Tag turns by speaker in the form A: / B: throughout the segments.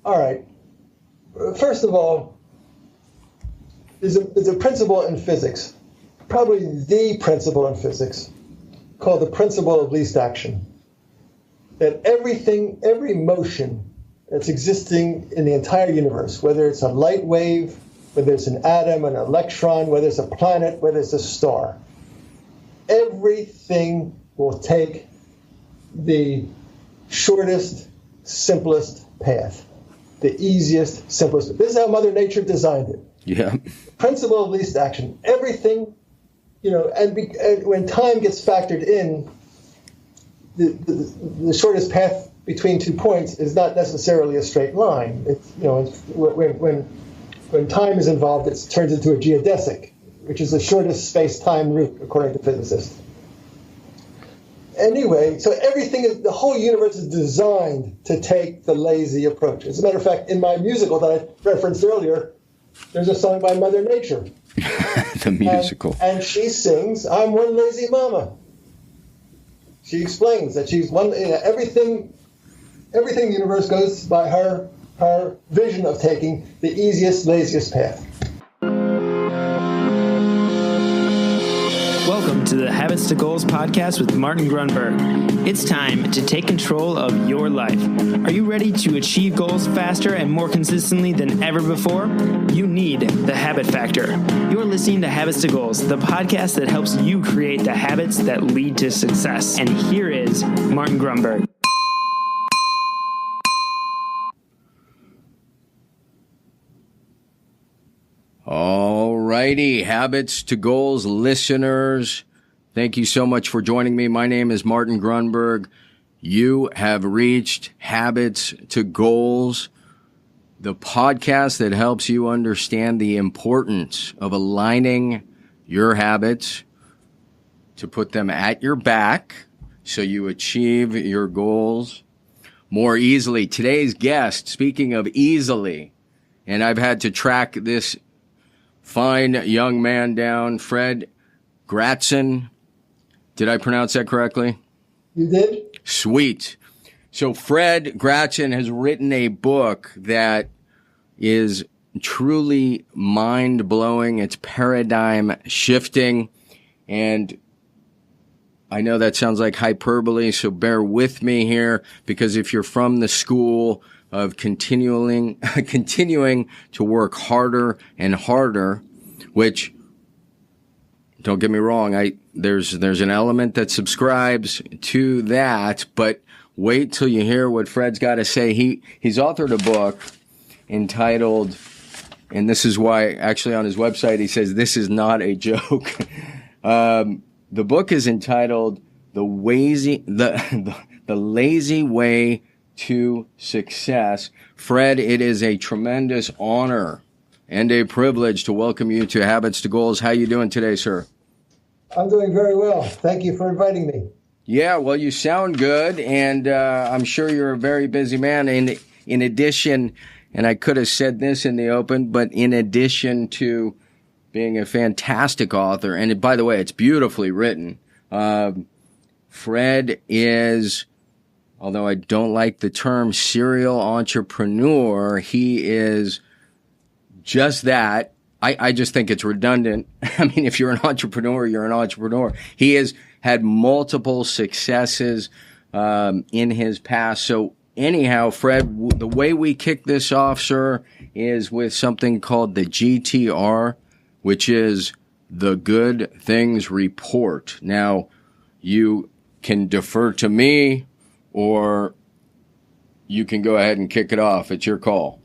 A: All right. First of all, there's a principle in physics, probably the principle in physics, called the principle of least action. That every motion that's existing in the entire universe, whether it's a light wave, whether it's an atom, an electron, whether it's a planet, whether it's a star, everything will take the shortest, simplest path, the easiest, simplest. This is how Mother Nature designed it.
B: Yeah.
A: Principle of least action. Everything, and when time gets factored in, the shortest path between 2 points is not necessarily a straight line. When time is involved, it turns into a geodesic, which is the shortest space-time route, according to physicists. Anyway, so the whole universe is designed to take the lazy approach. As a matter of fact, in my musical that I referenced earlier, there's a song by Mother Nature.
B: The musical.
A: And she sings, "I'm one lazy mama." She explains that she's one. Everything in the universe goes by her vision of taking the easiest, laziest path.
C: Welcome to the Habits to Goals podcast with Martin Grunberg. It's time to take control of your life. Are you ready to achieve goals faster and more consistently than ever before? You need the Habit Factor. You're listening to Habits to Goals, the podcast that helps you create the habits that lead to success. And here is Martin Grunberg.
B: All righty, Habits to Goals listeners, thank you so much for joining me. My name is Martin Grunberg. You have reached Habits to Goals, the podcast that helps you understand the importance of aligning your habits to put them at your back so you achieve your goals more easily. Today's guest, speaking of easily, and I've had to track this fine young man down, Fred Gratzon. Did I pronounce that correctly?
A: You did?
B: Sweet. So Fred Gratzon has written a book that is truly mind-blowing. It's paradigm shifting. And I know that sounds like hyperbole, so bear with me here, because if you're from the school of continuing to work harder and harder, which, don't get me wrong, there's an element that subscribes to that, but wait till you hear what Fred's got to say. He's authored a book entitled, and this is why actually on his website he says this is not a joke. The book is entitled The Lazy Way to Success. Fred, it is a tremendous honor and a privilege to welcome you to Habits to Goals. How you doing today, sir?
A: I'm doing very well. Thank you for inviting me.
B: Yeah, well, you sound good, and I'm sure you're a very busy man. In addition, and I could have said this in the open, but in addition to being a fantastic author, and by the way, it's beautifully written, Fred is, although I don't like the term serial entrepreneur, he is just that. I just think it's redundant. I mean, if you're an entrepreneur, you're an entrepreneur. He has had multiple successes in his past. So anyhow, Fred, the way we kick this off, sir, is with something called the GTR, which is the Good Things Report. Now, you can defer to me, or you can go ahead and kick it off. It's your call.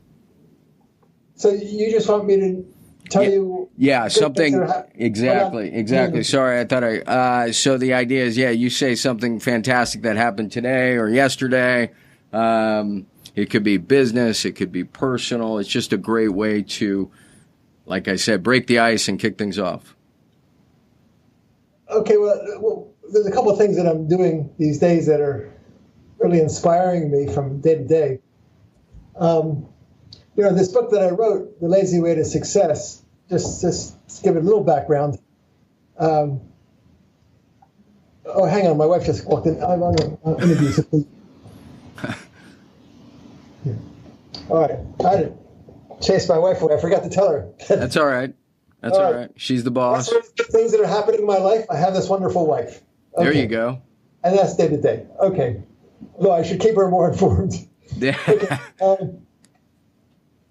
A: So you just want me to tell you?
B: Yeah, something. Exactly. Sorry, I thought so the idea is, you say something fantastic that happened today or yesterday. It could be business. It could be personal. It's just a great way to, like I said, break the ice and kick things off.
A: Okay, well, there's a couple of things that I'm doing these days that are really inspiring me from day to day. This book that I wrote, The Lazy Way to Success, just give it a little background. Hang on, my wife just walked in. I'm on an interview. All right. I didn't chase my wife away. I forgot to tell her.
B: That's all right. That's all right. She's the boss.
A: That's the things that are happening in my life. I have this wonderful wife. Okay.
B: There you go.
A: And that's day to day. Okay. Although I should keep her more informed.
B: Yeah.
A: Okay.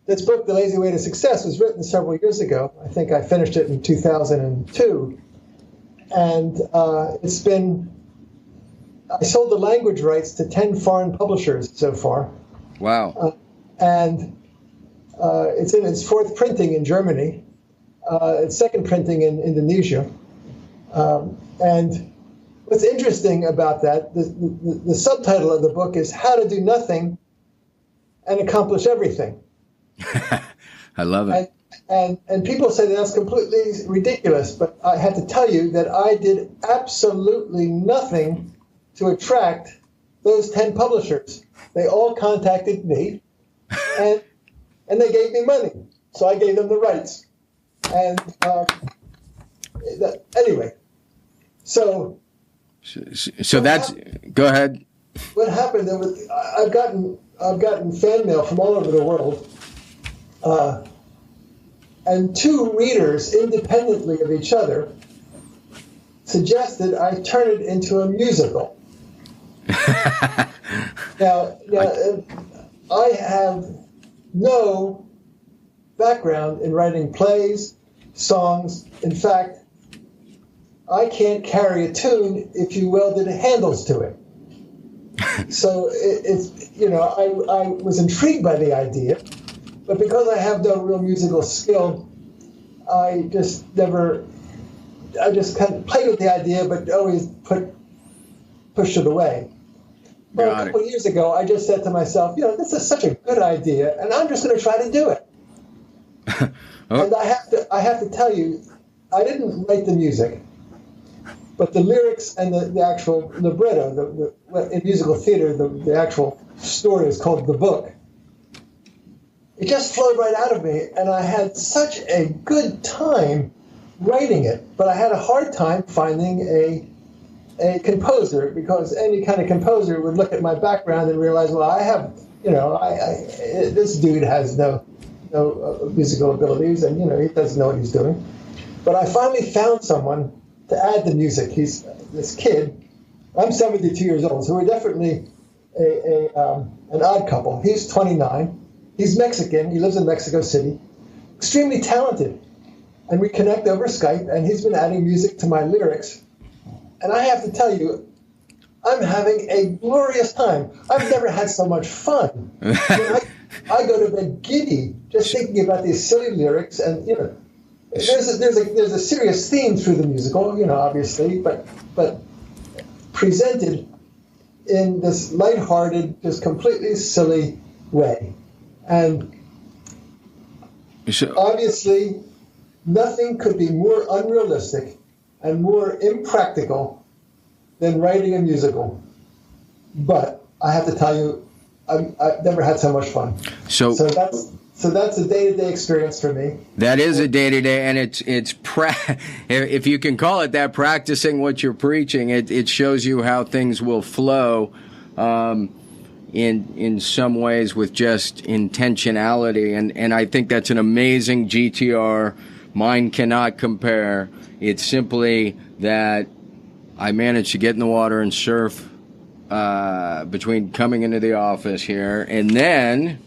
A: This book, The Lazy Way to Success, was written several years ago. I think I finished it in 2002. And it's been, I sold the language rights to 10 foreign publishers so far.
B: Wow.
A: And it's in its fourth printing in Germany, its second printing in Indonesia. And what's interesting about that, the subtitle of the book is How to Do Nothing and Accomplish Everything.
B: I love it.
A: And people say that's completely ridiculous, but I have to tell you that I did absolutely nothing to attract those 10 publishers. They all contacted me, and they gave me money. So I gave them the rights. And anyway, so
B: that's, go ahead.
A: What happened? I've gotten fan mail from all over the world. And two readers, independently of each other, suggested I turn it into a musical. Now, I have no background in writing plays, songs. In fact, I can't carry a tune if you welded handles to it. So I was intrigued by the idea. But because I have no real musical skill, I just kind of played with the idea, but always pushed it away. Well, a couple of years ago, I just said to myself, this is such a good idea, and I'm just going to try to do it. And I have to tell you, I didn't write the music, but the lyrics and the actual libretto, in musical theater, the actual story is called The Book. It just flowed right out of me, and I had such a good time writing it. But I had a hard time finding a composer, because any kind of composer would look at my background and realize, well, I have, this dude has no musical abilities, and he doesn't know what he's doing. But I finally found someone to add the music. He's this kid. I'm 72 years old, so we're definitely an odd couple. He's 29. He's Mexican. He lives in Mexico City. Extremely talented. And we connect over Skype, and he's been adding music to my lyrics. And I have to tell you, I'm having a glorious time. I've never had so much fun. I go to bed giddy just thinking about these silly lyrics. And, there's a serious theme through the musical, obviously, but presented in this lighthearted, just completely silly way. And obviously, nothing could be more unrealistic and more impractical than writing a musical. But I have to tell you, I've never had so much fun. So that's a day-to-day experience for me. That
B: is a day-to-day, and it's if you can call it that, practicing what you're preaching. It shows you how things will flow. In some ways with just intentionality. And I think that's an amazing GTR. Mine cannot compare. It's simply that I managed to get in the water and surf between coming into the office here. And then,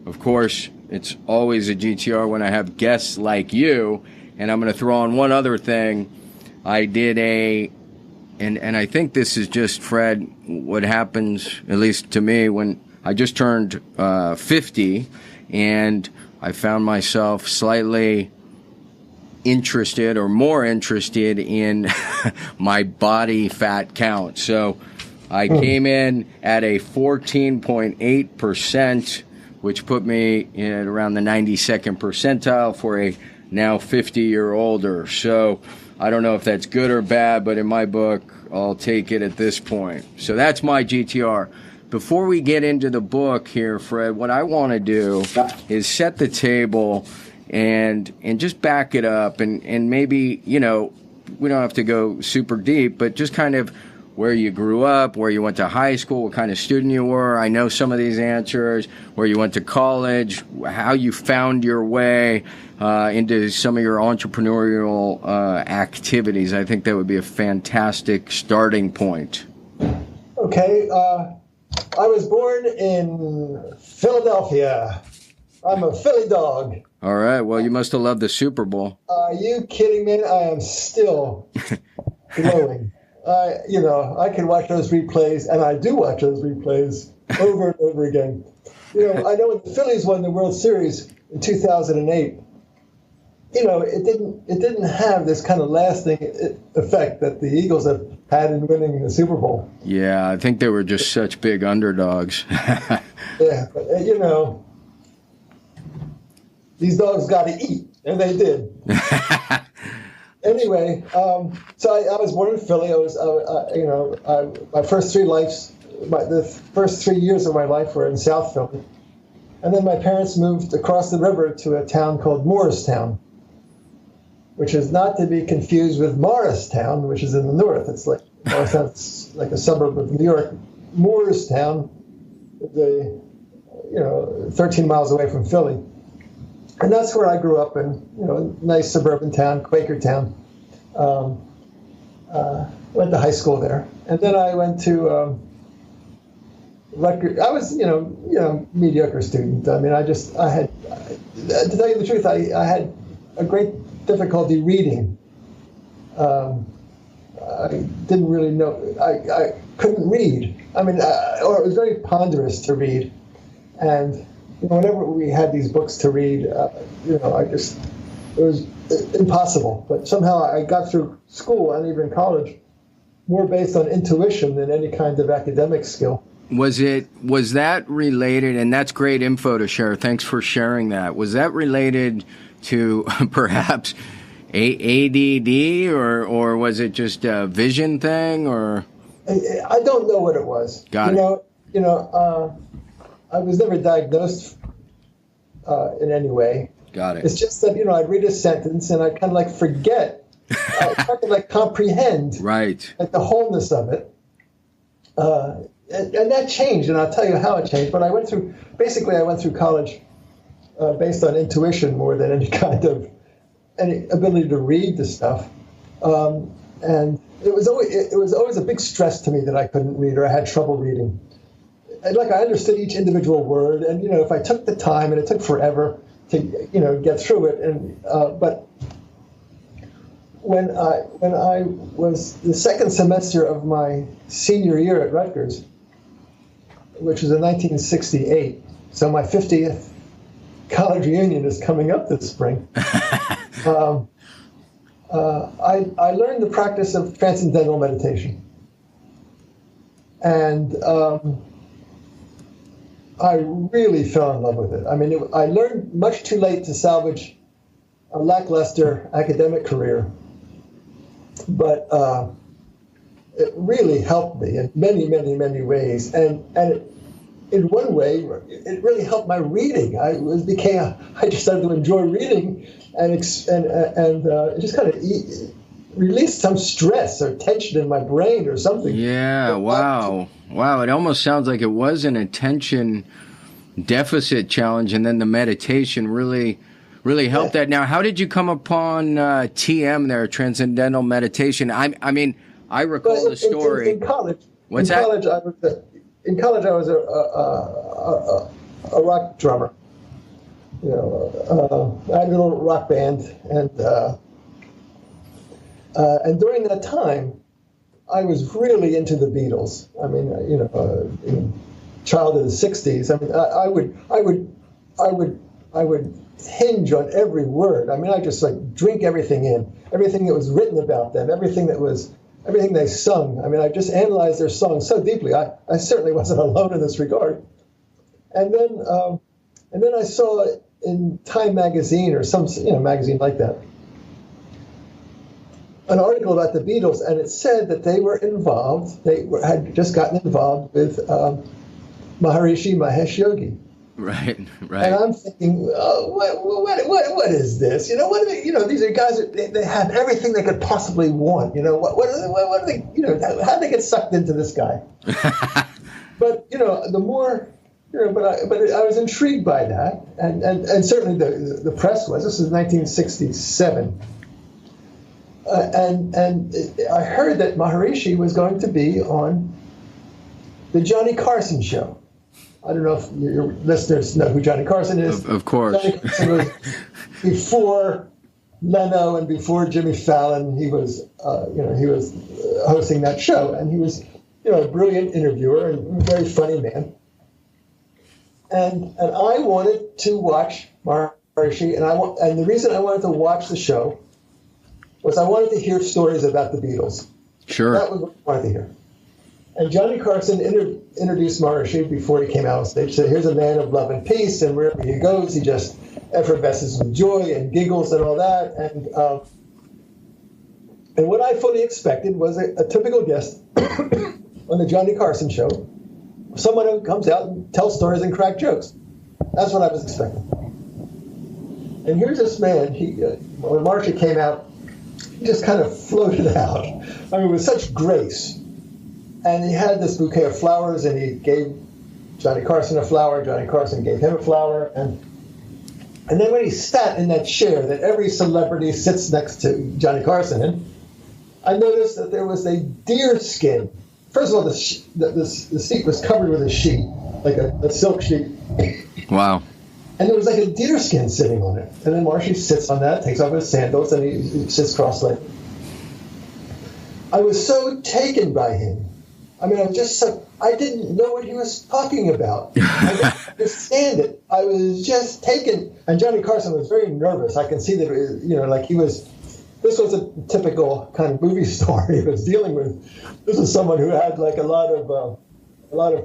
B: of course, it's always a GTR when I have guests like you. And I'm going to throw on one other thing. I did And I think this is just, Fred, what happens, at least to me, when I just turned 50, and I found myself slightly interested or more interested in my body fat count. So I came in at a 14.8%, which put me at around the 92nd percentile for a now 50-year-older. So I don't know if that's good or bad, but in my book, I'll take it at this point. So that's my GTR. Before we get into the book here, Fred, what I want to do is set the table and just back it up and maybe, we don't have to go super deep, but just kind of where you grew up, where you went to high school, what kind of student you were. I know some of these answers, where you went to college, how you found your way into some of your entrepreneurial activities. I think that would be a fantastic starting point.
A: Okay. I was born in Philadelphia. I'm a Philly dog.
B: All right. Well, you must have loved the Super Bowl.
A: Are you kidding me? I am still glowing. I can watch those replays, and I do watch those replays over and over again. I know when the Phillies won the World Series in 2008, it didn't have this kind of lasting effect that the Eagles have had in winning the Super Bowl.
B: Yeah, I think they were just such big underdogs.
A: Yeah, but these dogs got to eat, and they did. Anyway, so I was born in Philly. My first the first 3 years of my life were in South Philly, and then my parents moved across the river to a town called Moorestown, which is not to be confused with Morristown, which is in the north. It's like Morristown's like a suburb of New York. Moorestown is 13 miles away from Philly. And that's where I grew up in, nice suburban town, Quaker town. Went to high school there. And then I went to Rutgers. I was, mediocre student. I mean, I had, to tell you the truth, I had a great difficulty reading. I didn't really know, I couldn't read. I mean, or it was very ponderous to read. And whenever we had these books to read, it was impossible. But somehow I got through school and even college more based on intuition than any kind of academic skill.
B: Was that related, and that's great info to share, thanks for sharing that. Was that related to perhaps ADD, or was it just a vision thing, or?
A: I don't know what it was.
B: Got it.
A: I was never diagnosed in any way.
B: Got it.
A: It's just that, I'd read a sentence and I'd kind of forget. I kind of comprehend.
B: Right.
A: The wholeness of it. And that changed, and I'll tell you how it changed. But I went through college based on intuition more than any ability to read the stuff. And it was always a big stress to me that I couldn't read or I had trouble reading. And I understood each individual word, and if I took the time, and it took forever to get through it, and but when I was the second semester of my senior year at Rutgers, which was in 1968, so my 50th college reunion is coming up this spring. I learned the practice of transcendental meditation, and I really fell in love with it. I mean, I learned much too late to salvage a lackluster academic career, but it really helped me in many, many, many ways. And in one way, it really helped my reading. I just started to enjoy reading, and it just kind of released some stress or tension in my brain or something.
B: Yeah, wow. It almost sounds like it was an attention deficit challenge, and then the meditation really helped that. Now, how did you come upon TM there, Transcendental Meditation? I mean, I recall the story.
A: In college.
B: What's
A: in
B: that?
A: College, in college, I was a rock drummer. I had a little rock band, and during that time, I was really into the Beatles. I mean, child of the '60s. I mean, I would hinge on every word. I mean, I just drink everything in, everything that was written about them, everything they sung. I mean, I just analyzed their songs so deeply. I certainly wasn't alone in this regard. And then I saw in Time magazine or some magazine like that an article about the Beatles, and it said that they were involved. Had just gotten involved with Maharishi Mahesh Yogi,
B: Right.
A: And I'm thinking, what is this? What are they, these are guys that they have everything they could possibly want. What are they, how do they get sucked into this guy? But, the more, but I was intrigued by that. And certainly the press was. This was 1967. And I heard that Maharishi was going to be on the Johnny Carson show. I don't know if your listeners know who Johnny Carson is.
B: Of course. Johnny Carson was
A: before Leno and before Jimmy Fallon. He was, he was hosting that show, and he was, a brilliant interviewer and a very funny man. And I wanted to watch Maharishi, and the reason I wanted to watch the show was I wanted to hear stories about the Beatles.
B: Sure.
A: That was what I wanted to hear. And Johnny Carson introduced Maharishi before he came out on stage. He said, here's a man of love and peace, and wherever he goes, he just effervesces with joy and giggles and all that. And what I fully expected was a typical guest on the Johnny Carson show, someone who comes out and tells stories and crack jokes. That's what I was expecting. And here's this man, when Maharishi came out, he just kind of floated out. I mean, with such grace. And he had this bouquet of flowers, and he gave Johnny Carson a flower. Johnny Carson gave him a flower. And then when he sat in that chair that every celebrity sits next to Johnny Carson in, I noticed that there was a deer skin. First of all, the seat was covered with a sheet, like a silk sheet.
B: Wow.
A: And there was like a deer skin sitting on it. And then Maharishi sits on that, takes off his sandals, and he sits cross-legged. I was so taken by him. I mean, I didn't know what he was talking about. I didn't understand it. I was just taken. And Johnny Carson was very nervous. I can see that, this was a typical kind of movie star he was dealing with. This was someone who had like a lot of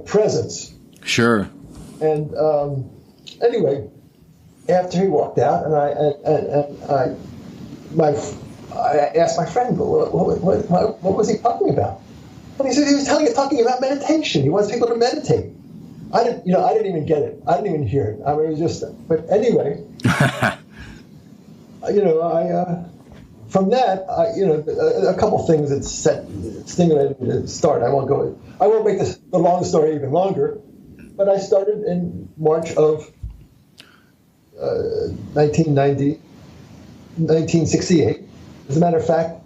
A: presence.
B: Sure.
A: And anyway, after he walked out, and I asked my friend, what was he talking about? And he said he was talking about meditation. He wants people to meditate. I didn't even get it. I didn't even hear it. I mean, it was just. But anyway, from that, a couple things that stimulated me to start. I won't make the long story even longer. But I started in March of 1968. As a matter of fact,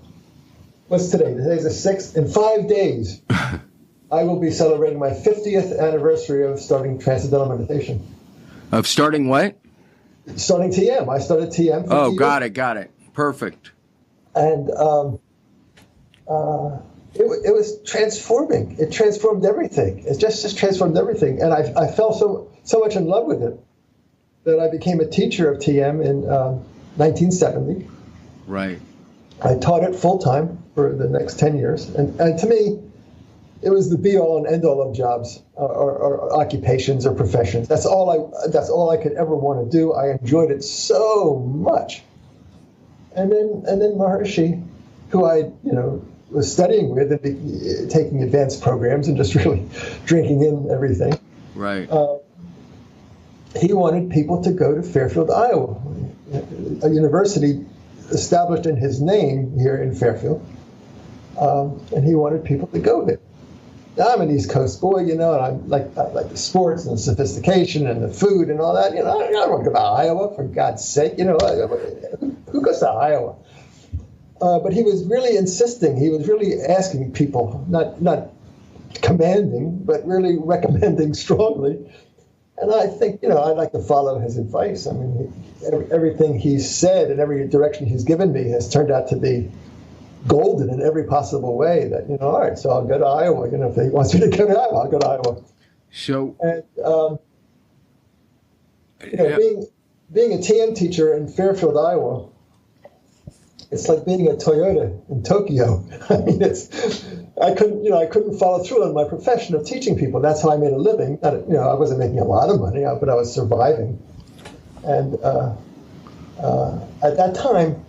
A: what's today? Today's the 6th. In 5 days, I will be celebrating my 50th anniversary of starting Transcendental Meditation.
B: Of starting what?
A: Starting TM. I started TM.
B: Oh, got it. Perfect.
A: And it was transforming. It transformed everything. It just transformed everything. And I fell so much in love with it that I became a teacher of TM in 1970.
B: Right.
A: I taught it full time for the next 10 years. And to me, it was the be-all and end-all of jobs or occupations or professions. That's all I could ever want to do. I enjoyed it so much. And then Maharishi, who I was studying with and taking advanced programs and just really drinking in everything.
B: Right.
A: He wanted people to go to Fairfield, Iowa, a university established in his name here in Fairfield, and he wanted people to go there. Now, I'm an East Coast boy, and I like the sports and the sophistication and the food and all that. I don't want to go to Iowa, for God's sake. Who goes to Iowa? But he was really insisting. He was really asking people, not commanding, but really recommending strongly. And I think, I'd like to follow his advice. I mean, everything he's said and every direction he's given me has turned out to be golden in every possible way. That, all right, so I'll go to Iowa. If he wants me to go to Iowa, I'll go to Iowa.
B: So,
A: and being a TM teacher in Fairfield, Iowa, it's like being a Toyota in Tokyo. I mean, I couldn't follow through on my profession of teaching people. That's how I made a living. I wasn't making a lot of money, but I was surviving. And at that time,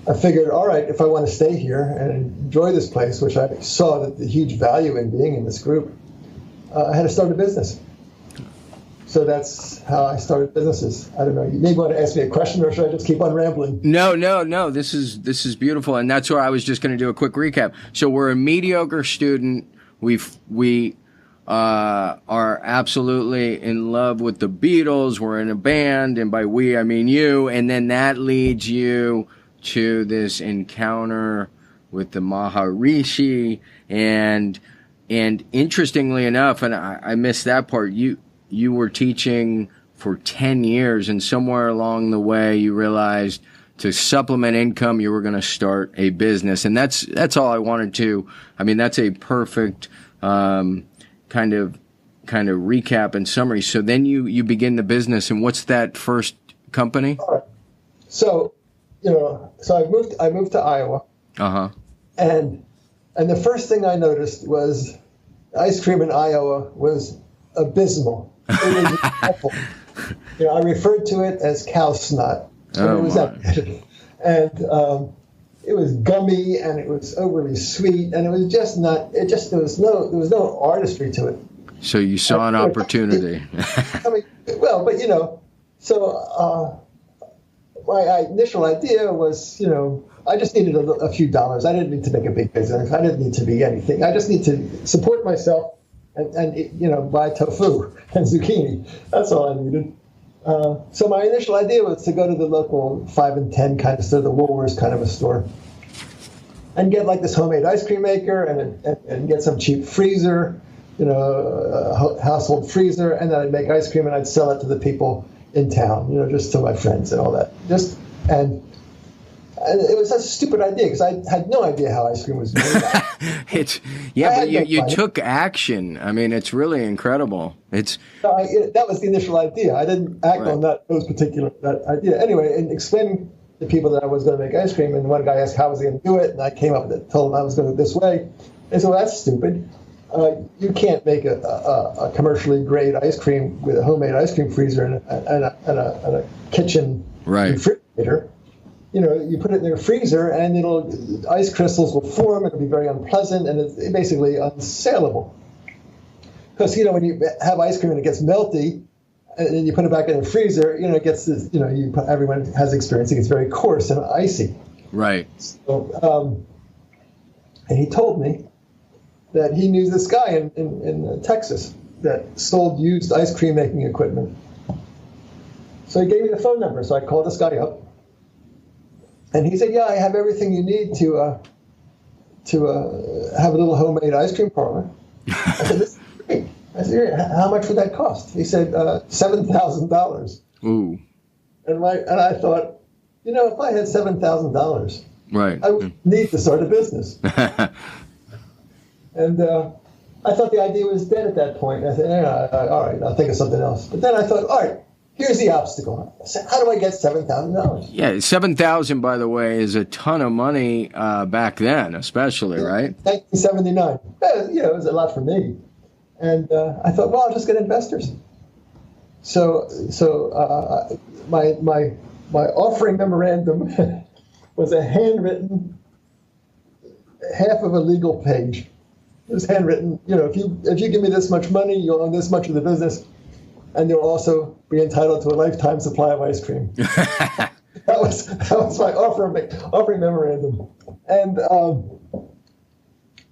A: I figured, all right, if I want to stay here and enjoy this place, which I saw the huge value in being in this group, I had to start a business. So that's how I started businesses. I don't know. You may want to ask me a question, or should I just keep on rambling?
B: No. This is beautiful, and that's where I was just going to do a quick recap. So we're a mediocre student. We are absolutely in love with the Beatles. We're in a band, and by we I mean you. And then that leads you to this encounter with the Maharishi, and interestingly enough, and I missed that part. You were teaching for 10 years, and somewhere along the way you realized to supplement income you were going to start a business, and that's all I wanted to. I mean, that's a perfect kind of recap and summary. So then you begin the business, and what's that first company?
A: All right. So I moved to Iowa. And the first thing I noticed was ice cream in Iowa was abysmal. It was awful. I referred to it as cow snot. And it was that bad. And it was gummy, and it was overly sweet, and it was just not. It just there was no artistry to it.
B: So you saw an opportunity.
A: So my initial idea was, I just needed a few dollars. I didn't need to make a big business. I didn't need to be anything. I just need to support myself and buy tofu and zucchini. That's all I needed. So my initial idea was to go to the local 5 and 10 kind of store, the Woolworths kind of a store, and get like this homemade ice cream maker and get some cheap freezer, a household freezer, and then I'd make ice cream and I'd sell it to the people in town, just to my friends and all that. And it was such a stupid idea because I had no idea how ice cream was made.
B: But you took action. I mean, it's really incredible. That
A: was the initial idea. I didn't act on that idea. Anyway, in explaining to people that I was going to make ice cream, and one guy asked how was I going to do it, and I came up with it, told him I was going to do it this way. And so that's stupid. You can't make a commercially grade ice cream with a homemade ice cream freezer and a kitchen refrigerator. You put it in your freezer, and ice crystals will form. It'll be very unpleasant, and it's basically unsaleable. Because when you have ice cream and it gets melty, and then you put it back in the freezer, it gets this. Everyone has experience. It gets very coarse and icy.
B: Right.
A: So, and he told me that he knew this guy in Texas that sold used ice cream making equipment. So he gave me the phone number. So I called this guy up. And he said, "Yeah, I have everything you need to have a little homemade ice cream parlor." I said, "This is great." I said, "How much would that cost?" He said, $7,000.
B: Ooh.
A: And I thought, if I had $7,000,
B: right,
A: I would need to start a business. And I thought the idea was dead at that point. I said, all right, I'll think of something else. But then I thought, all right. Here's the obstacle. I said, how do I get $7,000?
B: Yeah, $7,000, by the way, is a ton of money back then, especially, right?
A: 1979. It was a lot for me. And I thought, well, I'll just get investors. So my offering memorandum was a handwritten, half of a legal page. It was handwritten. If you give me this much money, you'll own this much of the business. And you'll also be entitled to a lifetime supply of ice cream. That was my offering memorandum. And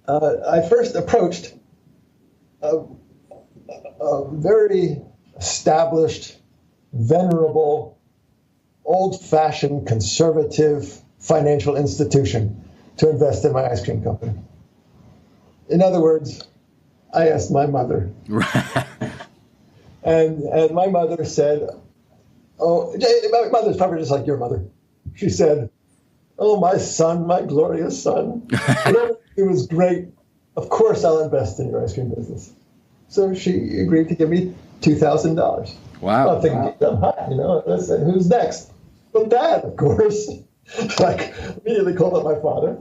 A: I first approached a very established, venerable, old-fashioned, conservative financial institution to invest in my ice cream company. In other words, I asked my mother. And my mother said, my mother's probably just like your mother. She said, "Oh, my son, my glorious son, whatever you do is great. Of course I'll invest in your ice cream business." So she agreed to give me $2,000.
B: Wow.
A: I'm thinking, who's next? Well, Dad, of course. Immediately called up my father.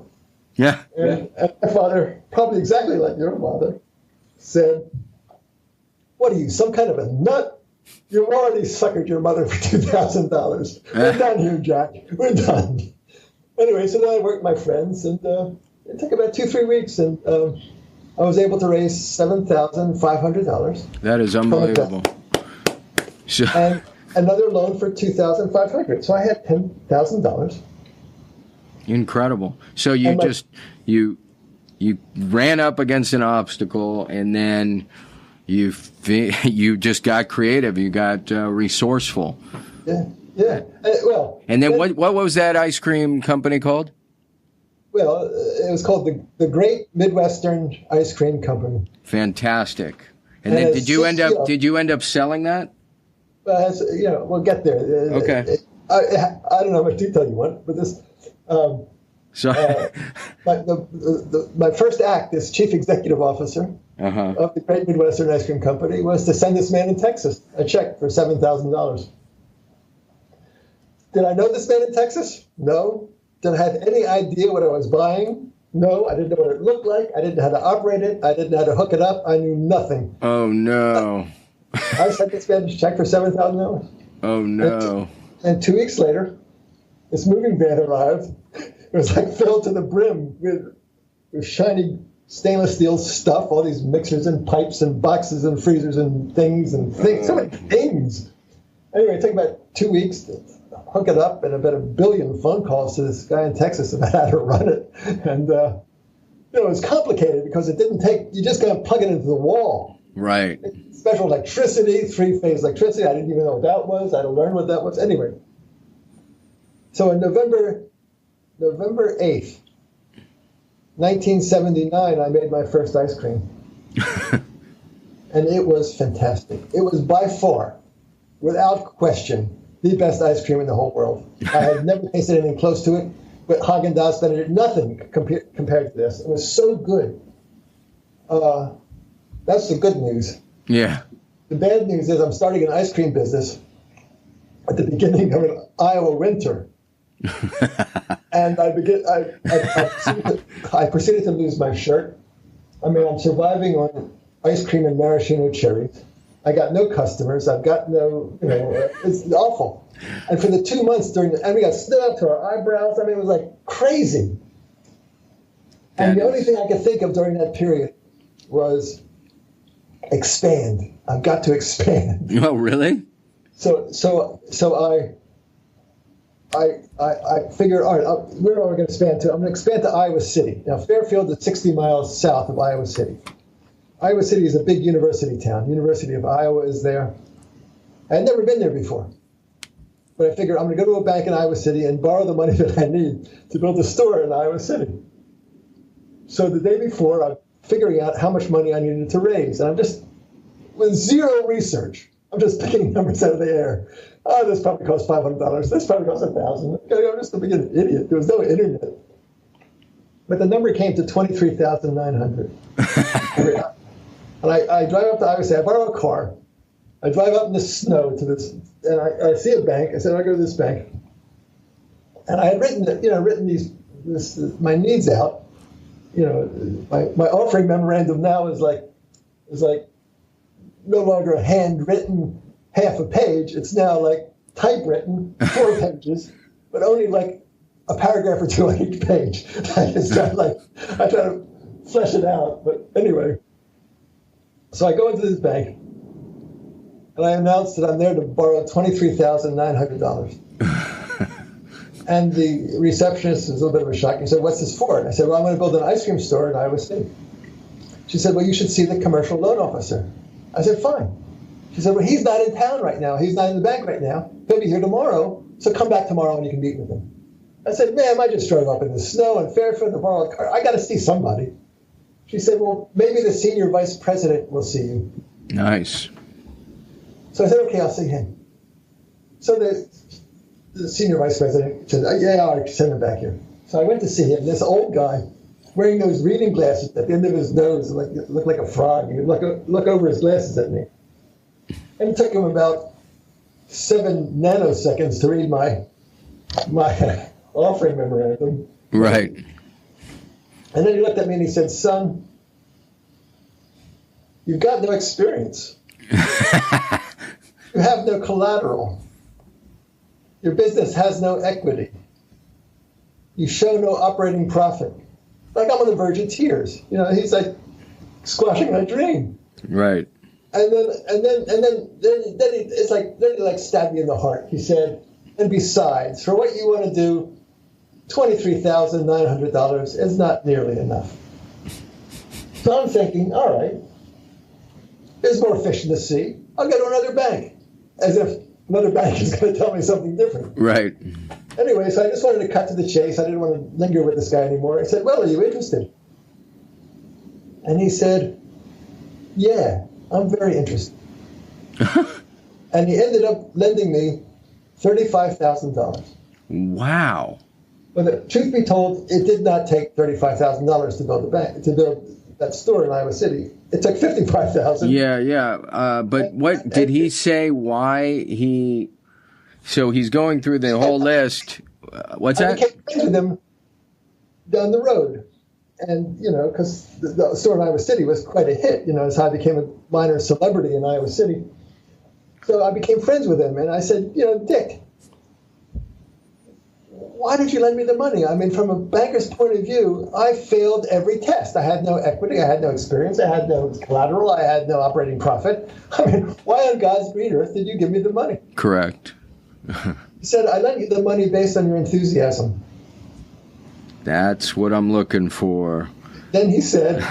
B: Yeah.
A: And my father, probably exactly like your father, said, "What are you, some kind of a nut? You've already suckered your mother for $2,000. We're done here, Jack. We're done." Anyway, so then I worked my friends, and it took about 2-3 weeks, and I was able to raise $7,500.
B: That is unbelievable.
A: and another loan for $2,500. So I had $10,000.
B: Incredible. So you ran up against an obstacle, and then you just got creative. You got resourceful.
A: Yeah.
B: And then what was that ice cream company called?
A: Well, it was called the Great Midwestern Ice Cream Company.
B: Fantastic. And then did you end up selling that?
A: Well, we'll get there.
B: Okay.
A: I don't know how much detail you want, but this. My first act as chief executive officer of the Great Midwestern Ice Cream Company was to send this man in Texas a check for $7,000. Did I know this man in Texas? No. Did I have any idea what I was buying? No. I didn't know what it looked like. I didn't know how to operate it. I didn't know how to hook it up. I knew nothing.
B: Oh, no.
A: I sent this man a check for $7,000.
B: Oh, no.
A: And 2 weeks later, this moving van arrived. It was like filled to the brim with shiny stainless steel stuff, all these mixers and pipes and boxes and freezers and things, so many things. Anyway, it took about 2 weeks to hook it up and about 1 billion phone calls to this guy in Texas about how to run it. And, it was complicated because it didn't you just got to plug it into the wall.
B: Right.
A: Special electricity, 3-phase electricity. I didn't even know what that was. I had to learn what that was. Anyway. So in November 8th, 1979, I made my first ice cream. And it was fantastic. It was by far, without question, the best ice cream in the whole world. I had never tasted anything close to it, but Haagen-Dazs, Benedict, nothing compared to this. It was so good. That's the good news.
B: Yeah.
A: The bad news is I'm starting an ice cream business at the beginning of an Iowa winter. And I proceeded to lose my shirt. I mean, I'm surviving on ice cream and maraschino cherries. I got no customers. I've got no, it's awful. And for the 2 months and we got snow up to our eyebrows. I mean, it was like crazy. And the only thing I could think of during that period was expand. I've got to expand.
B: Oh, really?
A: So I figured, all right, where am I going to expand to? I'm going to expand to Iowa City. Now, Fairfield is 60 miles south of Iowa City. Iowa City is a big university town. University of Iowa is there. I had never been there before. But I figured I'm going to go to a bank in Iowa City and borrow the money that I need to build a store in Iowa City. So the day before, I'm figuring out how much money I needed to raise. And I'm just, with zero research, I'm just picking numbers out of the air. Oh, this probably costs $500. This probably costs $1,000. I'm just a big idiot. There was no internet. But the number came to $23,900. And I drive up to Iowa City. I borrow a car. I drive up in the snow to this, and I see a bank. I said, I go to this bank. And I had written my needs out. My offering memorandum now is like no longer a handwritten half a page. It's now like typewritten 4 pages, but only like a paragraph or 2 on each page. It's not like I try to flesh it out. But anyway, so I go into this bank and I announce that I'm there to borrow $23,900. And the receptionist was a little bit of a shock. He said, "What's this for?" And I said, "Well, I'm going to build an ice cream store in Iowa City." She said, "Well, you should see the commercial loan officer." I said, "Fine." She said, "Well, he's not in town right now. He's not in the bank right now. He'll be here tomorrow. So come back tomorrow and you can meet with him." I said, "Ma'am, I just drove up in the snow in Fairfield to borrow a car. I got to see somebody." She said, "Well, maybe the senior vice president will see you."
B: Nice.
A: So I said, "Okay, I'll see him." So the senior vice president said, "Yeah, all right, send him back here." So I went to see him. This old guy wearing those reading glasses at the end of his nose, looked like a frog. He would look over his glasses at me. And it took him about 7 nanoseconds to read my offering memorandum.
B: Right.
A: And then he looked at me and he said, "Son, you've got no experience. You have no collateral. Your business has no equity. You show no operating profit." Like I'm on the verge of tears. He's like squashing my dream.
B: Right.
A: And then he like stabbed me in the heart. He said, and besides, for what you want to do, $23,900 is not nearly enough. So I'm thinking, all right, there's more fish in the sea. I'll go to another bank. As if another bank is going to tell me something different.
B: Right.
A: Anyway, so I just wanted to cut to the chase. I didn't want to linger with this guy anymore. I said, well, are you interested? And he said, yeah, I'm very interested. And he ended up lending me $35,000.
B: Wow.
A: But truth be told, it did not take $35,000 to build the bank, to build that store in Iowa City. It took $55,000.
B: Yeah. But what did he say? Why he? So he's going through the whole list. What's that?
A: I became friends with him down the road, and because the store in Iowa City was quite a hit. It's how I became a minor celebrity in Iowa City. So I became friends with him, and I said, Dick, why did you lend me the money? I mean, from a banker's point of view, I failed every test. I had no equity. I had no experience. I had no collateral. I had no operating profit. I mean, why on God's green earth did you give me the money?
B: Correct.
A: He said, I lent you the money based on your enthusiasm.
B: That's what I'm looking for.
A: Then he said...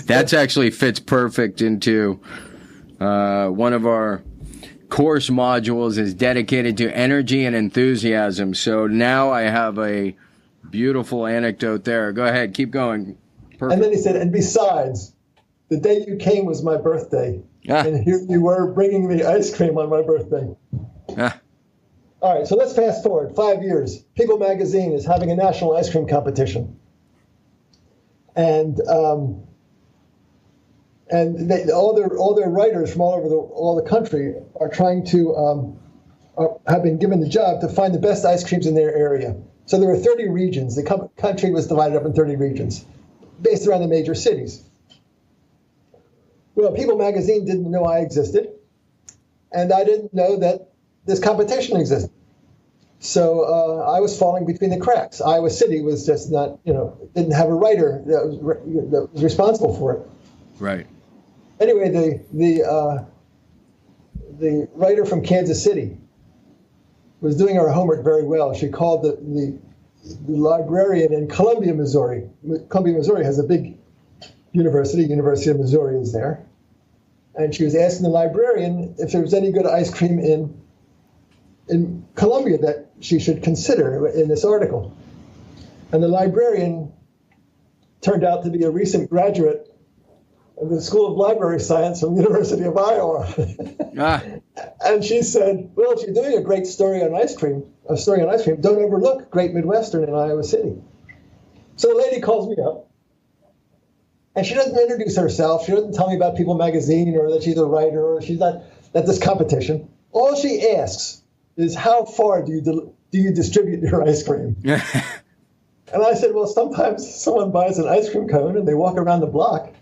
B: That actually fits perfect into one of our course modules is dedicated to energy and enthusiasm. So now I have a beautiful anecdote there. Go ahead, keep going. Perfect.
A: And then he said, and besides, the day you came was my birthday. And here you were bringing me ice cream on my birthday. All right, so let's fast forward 5 years. People magazine is having a national ice cream competition. And all their writers from all over all the country are trying to have been given the job to find the best ice creams in their area. So there were 30 regions. The country was divided up in 30 regions, based around the major cities. Well, People magazine didn't know I existed, and I didn't know that this competition existed. So I was falling between the cracks. Iowa City was just not, didn't have a writer that was responsible for it.
B: Right.
A: Anyway, the writer from Kansas City was doing her homework very well. She called the librarian in Columbia, Missouri. Columbia, Missouri has a big university. University of Missouri is there. And she was asking the librarian if there was any good ice cream in Columbia that she should consider in this article. And the librarian turned out to be a recent graduate of the School of Library Science from the University of Iowa. And she said, well, if you're doing a great story on ice cream, don't overlook Great Midwestern in Iowa City. So the lady calls me up, and she doesn't introduce herself. She doesn't tell me about People magazine or that she's a writer or she's not at this competition. All she asks is, how far do you distribute your ice cream? And I said, well, sometimes someone buys an ice cream cone and they walk around the block.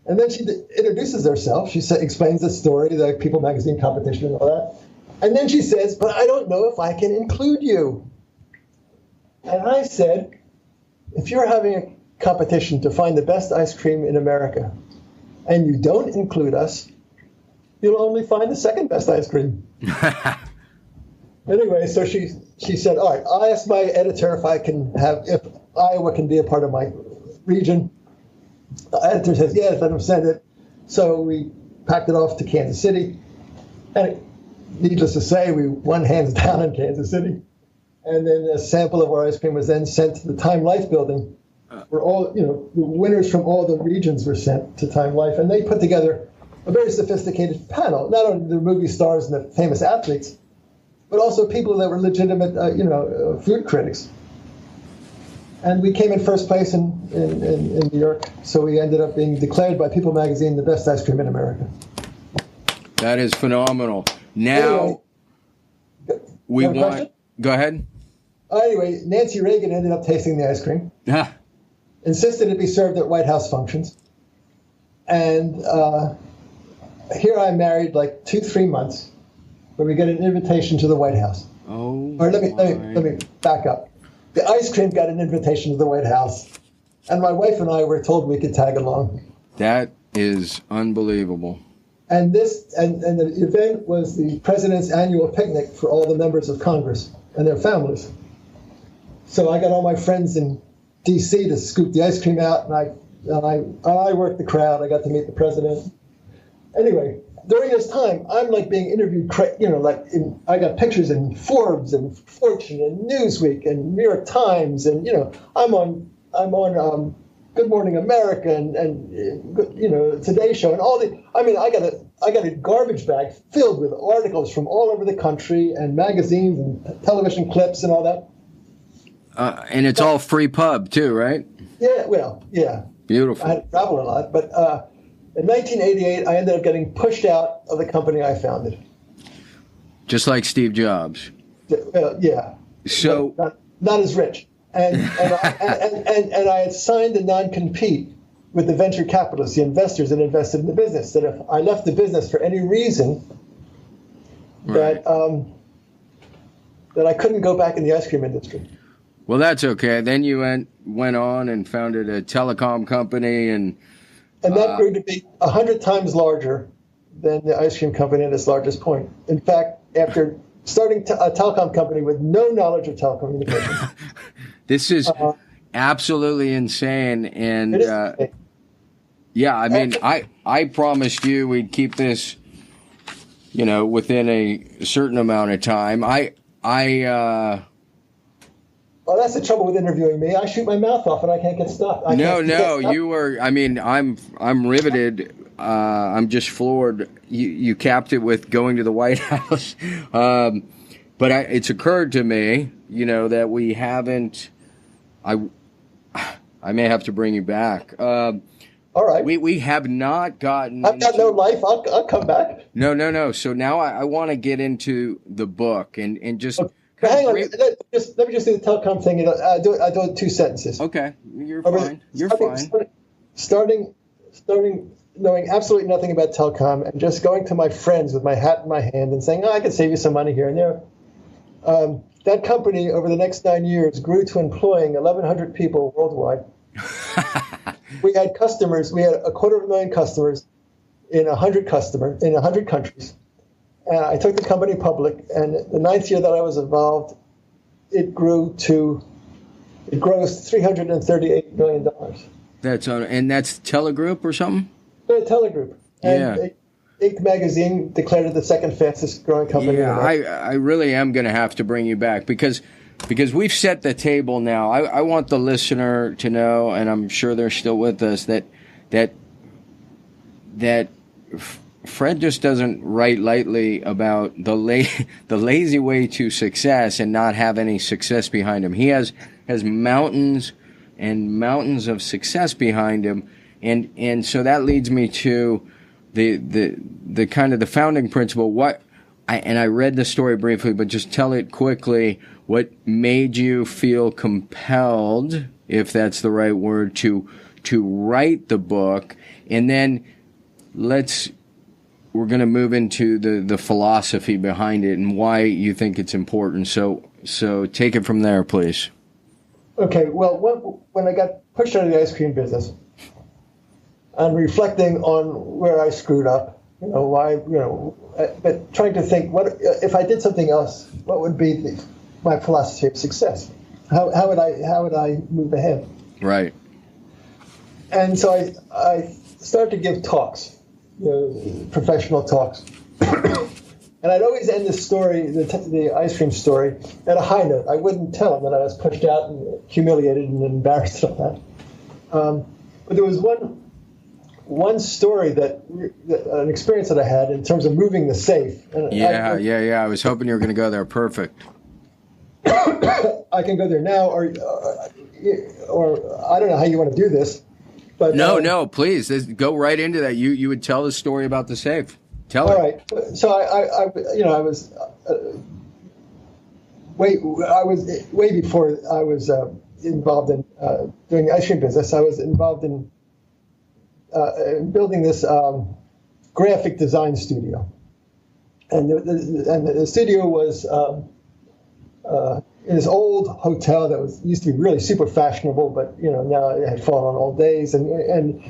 A: And then she introduces herself. She explains the story, the People magazine competition and all that. And then she says, but I don't know if I can include you. And I said, if you're having a competition to find the best ice cream in America and you don't include us, you'll only find the second best ice cream. Anyway, so she said, all right, I asked my editor if Iowa can be a part of my region. The editor says, yes, let him send it. So we packed it off to Kansas City. And needless to say, we won hands down in Kansas City. And then a sample of our ice cream was then sent to the Time Life building, where all, the winners from all the regions were sent to Time Life. And they put together a very sophisticated panel, not only the movie stars and the famous athletes, but also people that were legitimate, food critics. And we came in first place in New York, so we ended up being declared by People magazine the best ice cream in America.
B: That is phenomenal. Now,
A: anyway,
B: Go ahead.
A: Anyway, Nancy Reagan ended up tasting the ice cream, insisted it be served at White House functions, and here I'm married like 2-3 months, where we get an invitation to the White House.
B: Oh.
A: Or let me back up. The ice cream got an invitation to the White House, and my wife and I were told we could tag along.
B: That is unbelievable.
A: And the event was the president's annual picnic for all the members of Congress and their families. So I got all my friends in D.C. to scoop the ice cream out, and I worked the crowd. I got to meet the president. Anyway, during this time, I'm like being interviewed, I got pictures in Forbes and Fortune and Newsweek and New York Times, and I'm on Good Morning America and Today Show and all the. I mean, I got a garbage bag filled with articles from all over the country and magazines and television clips and all that.
B: And it's all free pub too, right?
A: Yeah, well, yeah.
B: Beautiful.
A: I had to travel a lot, but in 1988, I ended up getting pushed out of the company I founded.
B: Just like Steve Jobs.
A: Yeah.
B: So
A: not as rich, and I had signed a non-compete with the venture capitalists, the investors that invested in the business, that if I left the business for any reason,
B: right,
A: that I couldn't go back in the ice cream industry.
B: Well, that's okay. Then you went on and founded a telecom company, and
A: that grew to be 100 times larger than the ice cream company at its largest point. In fact, after starting a telecom company with no knowledge of telecommunications.
B: This is absolutely insane. And
A: it is insane.
B: Yeah, I mean, I promised you we'd keep this, within a certain amount of time.
A: Well, that's the trouble with interviewing me. I shoot my mouth off and I can't get stuff.
B: You were. I mean, I'm riveted. I'm just floored. You capped it with going to the White House, but it's occurred to me, that we haven't. I may have to bring you back.
A: All right.
B: We have not gotten.
A: I've got no life. I'll come back.
B: No. So now I want to get into the book and just.
A: Okay. Hang on. Let me just do the telecom thing. I do it in 2 sentences.
B: Okay, you're fine. You're fine.
A: Starting knowing absolutely nothing about telecom and just going to my friends with my hat in my hand and saying, I can save you some money here and there. That company, over the next 9 years, grew to employing 1,100 people worldwide. We had customers. We had 250,000 customers in 100 countries. And I took the company public, and the 9th year that I was involved, it grossed $338 million.
B: That's Telegroup or something?
A: Yeah, Telegroup. And
B: yeah.
A: Inc. magazine declared it the second fastest growing company.
B: Yeah, I really am going to have to bring you back because we've set the table now. I want the listener to know, and I'm sure they're still with us, that Fred just doesn't write lightly about the lazy way to success and not have any success behind him. He has mountains and mountains of success behind him, and so that leads me to the kind of the founding principle. I read the story briefly, but just tell it quickly. What made you feel compelled, if that's the right word, to write the book, and then we're going to move into the philosophy behind it and why you think it's important. So take it from there, please. Okay.
A: Well, when I got pushed out of the ice cream business, and reflecting on where I screwed up, but trying to think, what if I did something else? What would be my philosophy of success? How would I move ahead?
B: Right.
A: And so I started to give talks. Professional talks. And I'd always end the story, the ice cream story, at a high note. I wouldn't tell them that I was pushed out and humiliated and embarrassed of that. But there was one story an experience that I had in terms of moving the safe. And
B: I was hoping you were going to go there. Perfect.
A: I can go there now, or I don't know how you want to do this. But,
B: no, please go right into that. You would tell the story about the safe. Tell it.
A: All right. So I was way before I was involved in doing the ice cream business. I was involved in building this graphic design studio, and the studio was in this old hotel that used to be really super fashionable, but now it had fallen on old days. And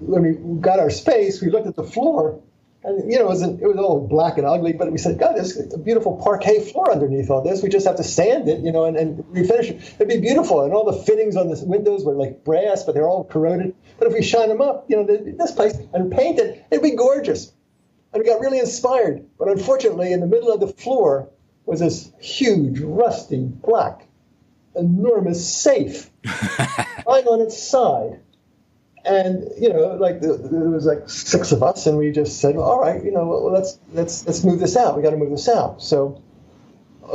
A: when we got our space, we looked at the floor, And, it was all black and ugly, but we said, God, there's a beautiful parquet floor underneath all this. We just have to sand it, and refinish it. It'd be beautiful. And all the fittings on the windows were like brass, but they're all corroded. But if we shine them up, this place, and paint it, it'd be gorgeous. And we got really inspired. But unfortunately, in the middle of the floor was this huge, rusty, black, enormous safe lying on its side. And, there was like 6 of us, and we just said, well, all right, let's move this out. We got to move this out. So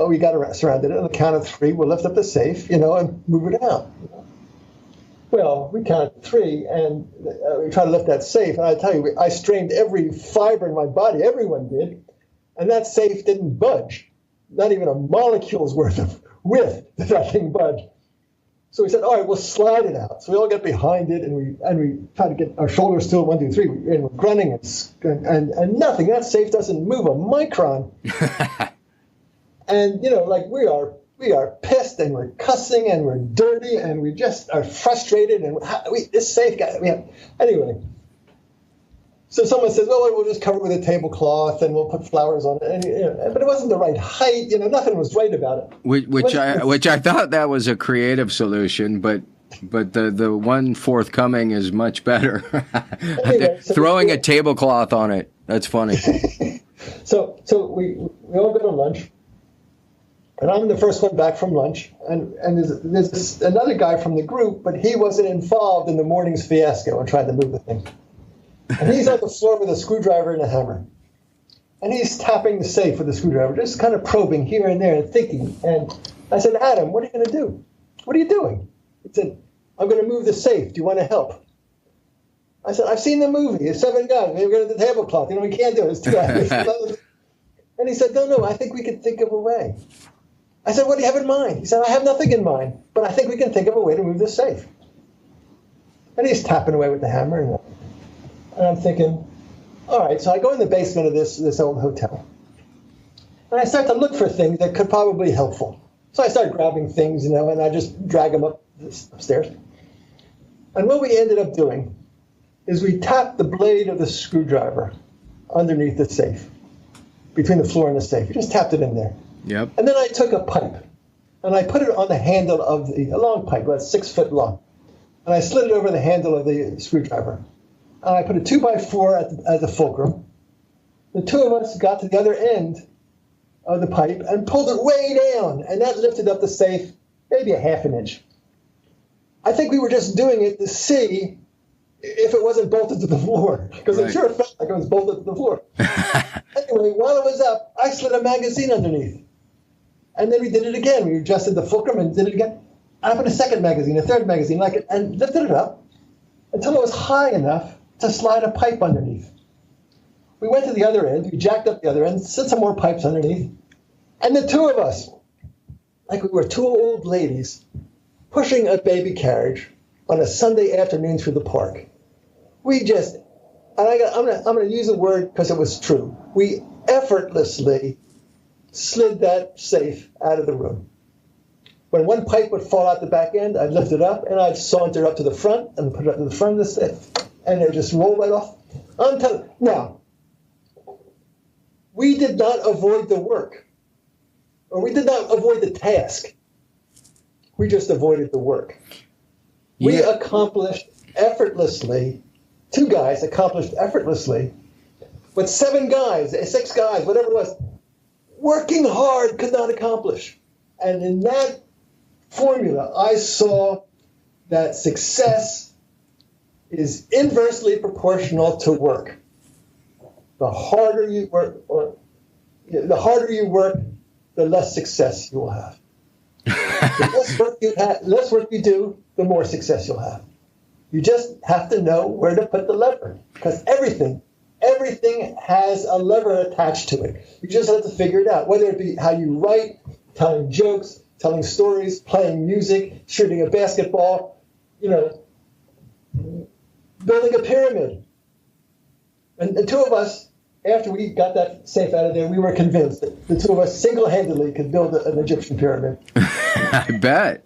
A: we got surrounded it. On the count of 3, we'll lift up the safe, and move it out. Well, we counted 3, and we tried to lift that safe. And I tell you, I strained every fiber in my body. Everyone did. And that safe didn't budge. Not even a molecule's worth of width did that thing budge. So we said, all right, we'll slide it out. So we all get behind it, and we try to get our shoulders still at 1, 2, 3, and we're grunting and nothing. That safe doesn't move a micron. And we are pissed, and we're cussing, and we're dirty, and we just are frustrated, and this safe guy. Anyway. So someone says, well, we'll just cover it with a tablecloth and we'll put flowers on it. And, but it wasn't the right height. Nothing was right about it.
B: Which I thought that was a creative solution, but the one forthcoming is much better. Anyway, throwing a tablecloth on it. That's funny.
A: So we all go to lunch. And I'm the first one back from lunch. And there's another guy from the group, but he wasn't involved in the morning's fiasco and tried to move the thing. And he's on the floor with a screwdriver and a hammer. And he's tapping the safe with a screwdriver, just kind of probing here and there and thinking. And I said, Adam, what are you going to do? What are you doing? He said, I'm going to move the safe. Do you want to help? I said, I've seen the movie. It's 7 guys. We're going to the tablecloth. We can't do it. It's 2 guys. And he said, no, I think we can think of a way. I said, what do you have in mind? He said, I have nothing in mind, but I think we can think of a way to move this safe. And he's tapping away with the hammer. And I'm thinking, all right, so I go in the basement of this old hotel. And I start to look for things that could probably be helpful. So I start grabbing things, and I just drag them upstairs. And what we ended up doing is we tapped the blade of the screwdriver underneath the safe, between the floor and the safe. We just tapped it in there.
B: Yep.
A: And then I took a pipe, and I put it on the handle of a long pipe, about 6 foot long. And I slid it over the handle of the screwdriver. And I put a 2x4 at the fulcrum. The 2 of us got to the other end of the pipe and pulled it way down, and that lifted up the safe maybe a ½ inch. I think we were just doing it to see if it wasn't bolted to the floor, because right. It sure felt like it was bolted to the floor. Anyway, while it was up, I slid a magazine underneath. And then we did it again. We adjusted the fulcrum and did it again. I put a second magazine, a third magazine, and lifted it up until it was high enough to slide a pipe underneath. We went to the other end, we jacked up the other end, slid some more pipes underneath, and the 2 of us, like we were 2 old ladies, pushing a baby carriage on a Sunday afternoon through the park. We just, I'm going to use a word because it was true, we effortlessly slid that safe out of the room. When one pipe would fall out the back end, I'd lift it up, and I'd saunter up to the front and put it up to the front of the safe. And it just rolled right off. Now, we did not avoid the work, or we did not avoid the task. We just avoided the work. Yeah. We accomplished effortlessly, 2 guys accomplished effortlessly, what 7 guys, 6 guys, whatever it was, working hard could not accomplish. And in that formula, I saw that success is inversely proportional to work. The harder you work, the less success you will have. The less work you do, the more success you'll have. You just have to know where to put the lever, because everything has a lever attached to it. You just have to figure it out, whether it be how you write, telling jokes, telling stories, playing music, shooting a basketball, building a pyramid. And the 2 of us, after we got that safe out of there, we were convinced that the 2 of us single-handedly could build an Egyptian pyramid.
B: I bet.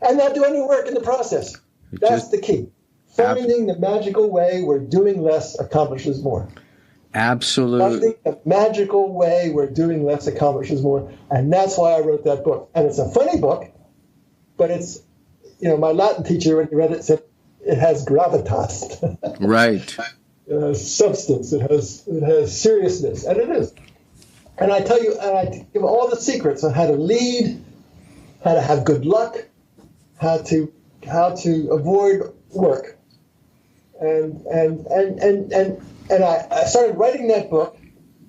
A: And not do any work in the process. That's the key. Finding the magical way where doing less accomplishes more.
B: Absolutely.
A: Finding a magical way where doing less accomplishes more. And that's why I wrote that book. And it's a funny book, but it's, my Latin teacher, when he read it, said it has gravitas.
B: Right.
A: It has substance. It has seriousness. And it is. And I tell you, and I give all the secrets on how to lead, how to have good luck, how to avoid work. And I started writing that book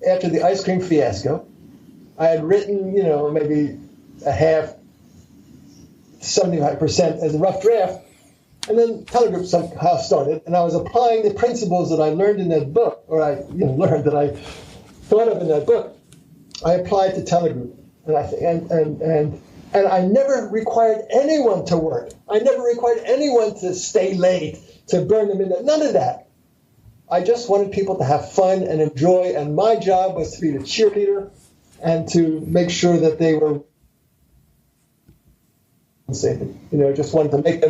A: after the ice cream fiasco. I had written, maybe a half, 75% as a rough draft. And then Telegroup somehow started, and I was applying the principles that I learned in that book, or I learned that I thought of in that book. I applied to Telegroup, and I never required anyone to work. I never required anyone to stay late, to burn them in. None of that. I just wanted people to have fun and enjoy, and my job was to be the cheerleader and to make sure that they were safe. Just wanted to make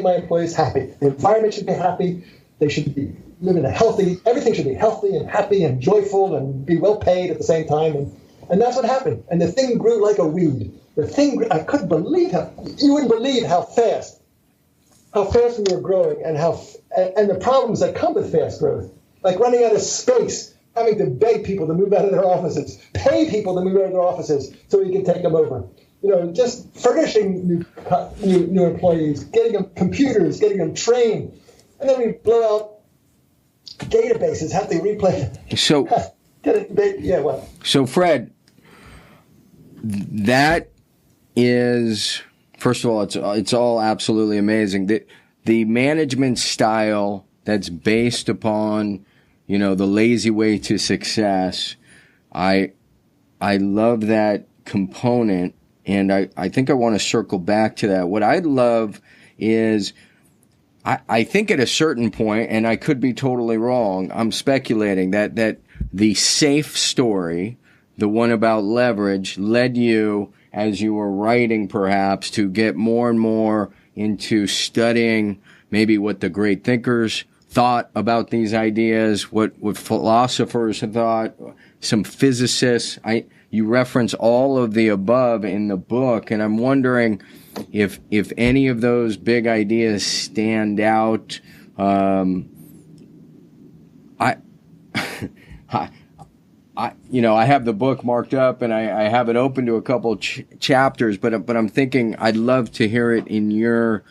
A: my employees happy. The environment should be happy. They should be living everything should be healthy and happy and joyful and be well paid at the same time. And that's what happened. And the thing grew like a weed. I couldn't believe you wouldn't believe how fast we were growing and and the problems that come with fast growth, like running out of space, having to beg people to move out of their offices, pay people to move out of their offices so we can take them over. Just furnishing new employees, getting them computers, getting them trained, and then we blow out databases, have to replay.
B: So,
A: what?
B: So, Fred, that is, first of all, it's all absolutely amazing. The management style that's based upon, the lazy way to success. I love that component. And I think I want to circle back to that. What I'd love is, I think at a certain point, and I could be totally wrong, I'm speculating that the safe story, the one about leverage, led you, as you were writing perhaps, to get more and more into studying maybe what the great thinkers thought about these ideas, what philosophers had thought, some physicists. You reference all of the above in the book, and I'm wondering if any of those big ideas stand out. I have the book marked up, and I have it open to a couple chapters, but I'm thinking I'd love to hear it in your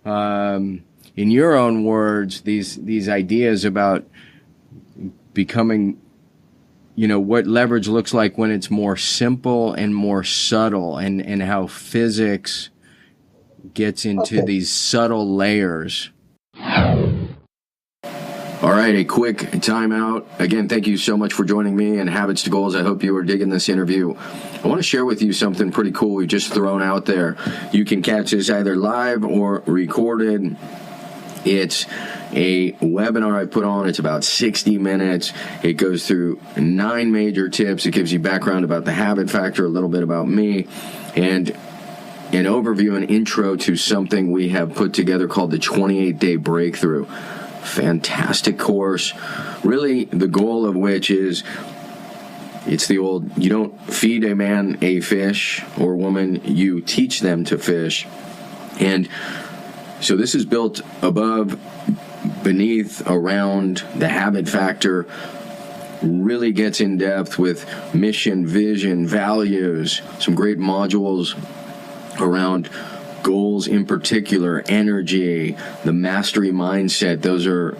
B: own words. These ideas about becoming, what leverage looks like when it's more simple and more subtle, and how physics gets into these subtle layers. All right, a quick timeout. Again, thank you so much for joining me and Habits to Goals. I hope you are digging this interview. I want to share with you something pretty cool we've just thrown out there. You can catch this either live or recorded. It's a webinar I put on. It's about 60 minutes. It goes through 9 major tips. It gives you background about the habit factor, a little bit about me, and an overview and intro to something we have put together called the 28-Day Breakthrough. Fantastic course. Really, the goal of which is, it's the old, you don't feed a man a fish or woman, you teach them to fish. And so this is built above, beneath, around the habit factor, really gets in depth with mission, vision, values, some great modules around goals in particular, energy, the mastery mindset. Those are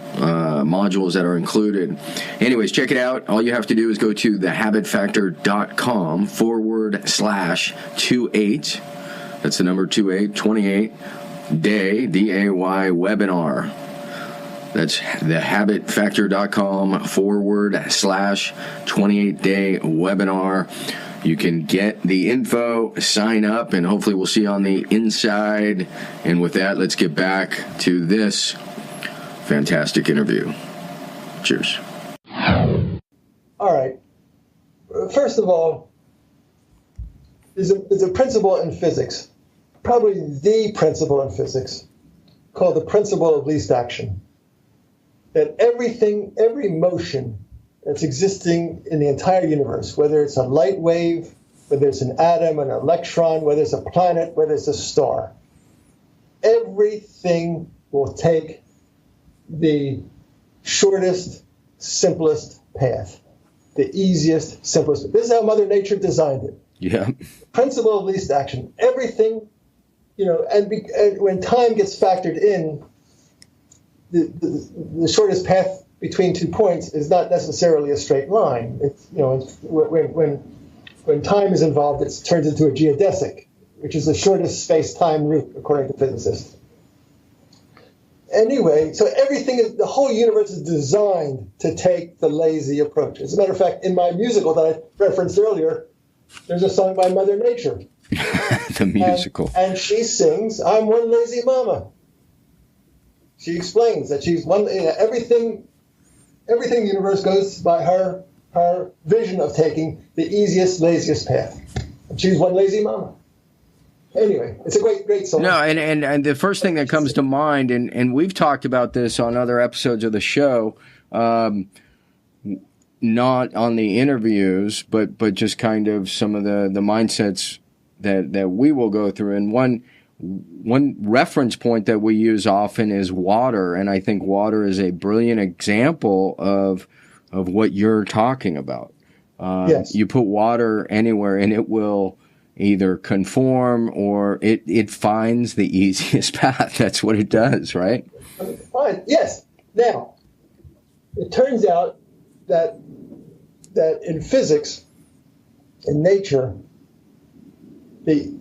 B: modules that are included. Anyways, check it out. All you have to do is go to thehabitfactor.com/28. That's the number 28 day, D-A-Y, webinar. That's thehabitfactor.com/28-day webinar. You can get the info, sign up, and hopefully we'll see you on the inside. And with that, let's get back to this fantastic interview. Cheers.
A: All right. First of all, there's a principle in physics, probably the principle in physics, called the principle of least action. That every motion that's existing in the entire universe, whether it's a light wave, whether it's an atom, an electron, whether it's a planet, whether it's a star. Everything will take the shortest, simplest path, the easiest, simplest. This is how Mother Nature designed it.
B: Yeah.
A: Principle of least action. Everything, and when time gets factored in, the shortest path between 2 points is not necessarily a straight line. It's, when time is involved, it turns into a geodesic, which is the shortest space-time route, according to physicists. Anyway, so the whole universe is designed to take the lazy approach. As a matter of fact, in my musical that I referenced earlier, there's a song by Mother Nature.
B: The musical.
A: And she sings, "I'm one lazy mama." She explains that she's one, everything in the universe goes by her vision of taking the easiest, laziest path. And she's one lazy mama. Anyway, it's a great song.
B: No, and the first thing that comes to mind, and we've talked about this on other episodes of the show, not on the interviews, but just kind of some of the mindsets that we will go through. And one reference point that we use often is water, and I think water is a brilliant example of what you're talking about.
A: Yes. You
B: put water anywhere, and it will either conform or it finds the easiest path. That's what it does, right?
A: Fine. Yes. Now, it turns out that in physics, in nature, the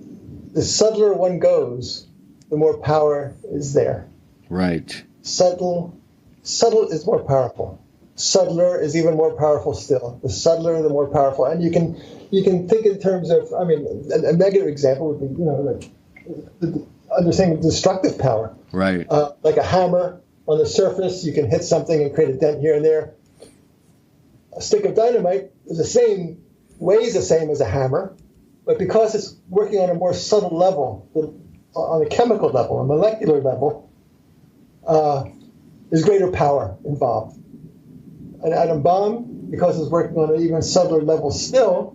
A: subtler one goes, the more power is there.
B: Right.
A: Subtle is more powerful. Subtler is even more powerful still. The subtler, the more powerful. And you can think in terms of, a negative example would be, understanding destructive power.
B: Right.
A: Like a hammer on the surface, you can hit something and create a dent here and there. A stick of dynamite weighs the same as a hammer, but because it's working on a more subtle level, on a chemical level, a molecular level, there's greater power involved. An atom bomb, because it's working on an even subtler level still,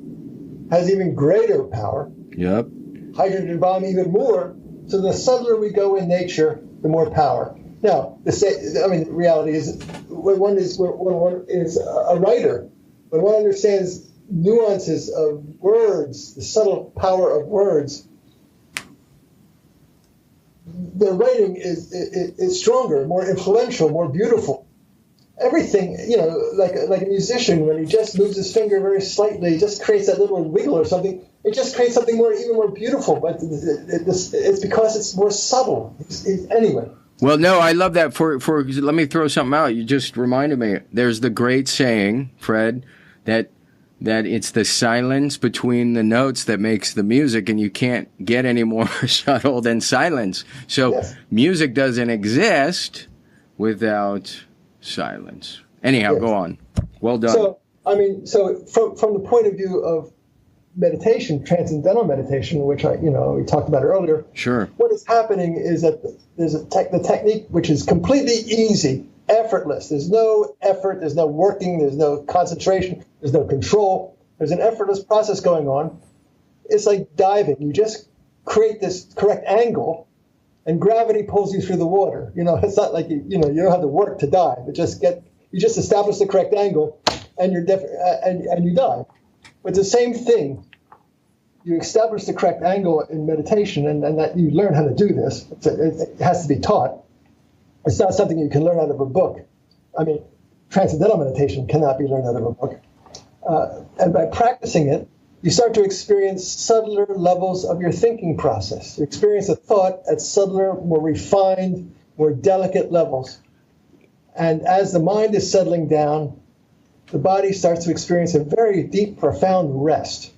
A: has even greater power.
B: Yep.
A: Hydrogen bomb even more. So the subtler we go in nature, the more power. Now, the reality is when one is a writer, when one understands nuances of words, the subtle power of words, the writing is stronger, more influential, more beautiful. Everything, like a musician, when he just moves his finger very slightly, just creates that little wiggle or something, it just creates something even more beautiful. But it's because it's more subtle. Anyway.
B: Well, no, I love that. Let me throw something out. You just reminded me. There's the great saying, Fred, that it's the silence between the notes that makes the music, and you can't get any more subtle than silence. So yes. Music doesn't exist without silence. Anyhow, yes. Go on. Well done.
A: So from the point of view of meditation, transcendental meditation, which we talked about earlier.
B: Sure.
A: What is happening is that there's the technique which is completely easy, effortless. There's no effort, there's no working, there's no concentration, there's no control. There's an effortless process going on. It's like diving. You just create this correct angle, and gravity pulls you through the water. It's not like you don't have to work to dive. You just establish the correct angle, and and you dive. But the same thing, you establish the correct angle in meditation, and that you learn how to do this. It has to be taught. It's not something you can learn out of a book. Transcendental meditation cannot be learned out of a book. And by practicing it, you start to experience subtler levels of your thinking process. You experience a thought at subtler, more refined, more delicate levels. And as the mind is settling down, the body starts to experience a very deep, profound rest,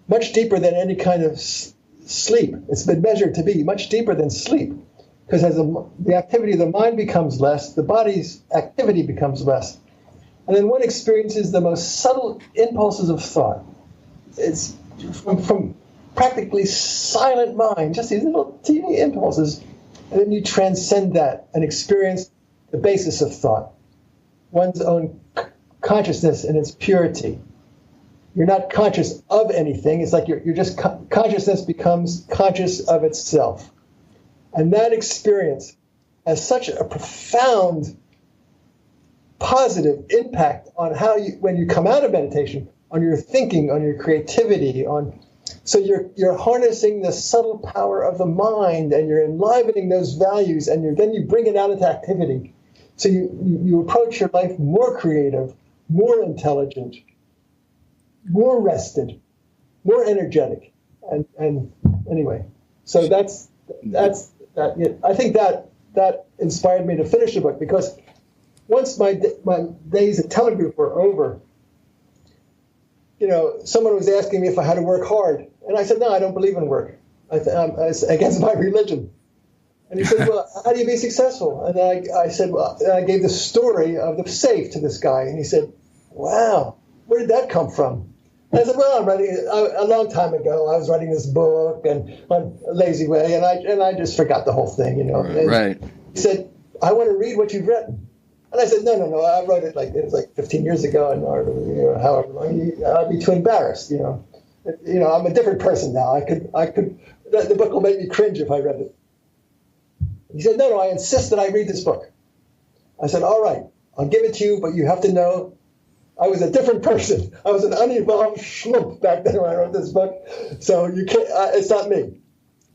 A: much deeper than any kind of sleep. It's been measured to be much deeper than sleep, because as the activity of the mind becomes less, the body's activity becomes less. And then one experiences the most subtle impulses of thought. It's from practically silent mind, just these little teeny impulses, and then you transcend that and experience the basis of thought, one's own consciousness in its purity. You're not conscious of anything. It's like you're just consciousness becomes conscious of itself. And that experience has such a profound positive impact on how you, when you come out of meditation, on your thinking, on your creativity, so you're harnessing the subtle power of the mind, and you're enlivening those values, and then you bring it out into activity. So you approach your life more creative, more intelligent, more rested, more energetic, and anyway. So that's that. I think that inspired me to finish the book, because once my days at Telegroup were over, someone was asking me if I had to work hard, and I said, no, I don't believe in work. It's against my religion. And he said, well, how do you be successful? And I said, well, and I gave the story of the safe to this guy, and he said, wow, where did that come from? And I said, well, a long time ago, I was writing this book and on a lazy way, and I just forgot the whole thing,
B: Right.
A: He said, I want to read what you've written. And I said, no, I wrote it it was 15 years ago, and however long. I'd be too embarrassed, I'm a different person now. The book will make me cringe if I read it. He said, no, I insist that I read this book. I said, all right, I'll give it to you, but you have to know I was a different person. I was an unevolved schlump back then when I wrote this book. So you can't. It's not me.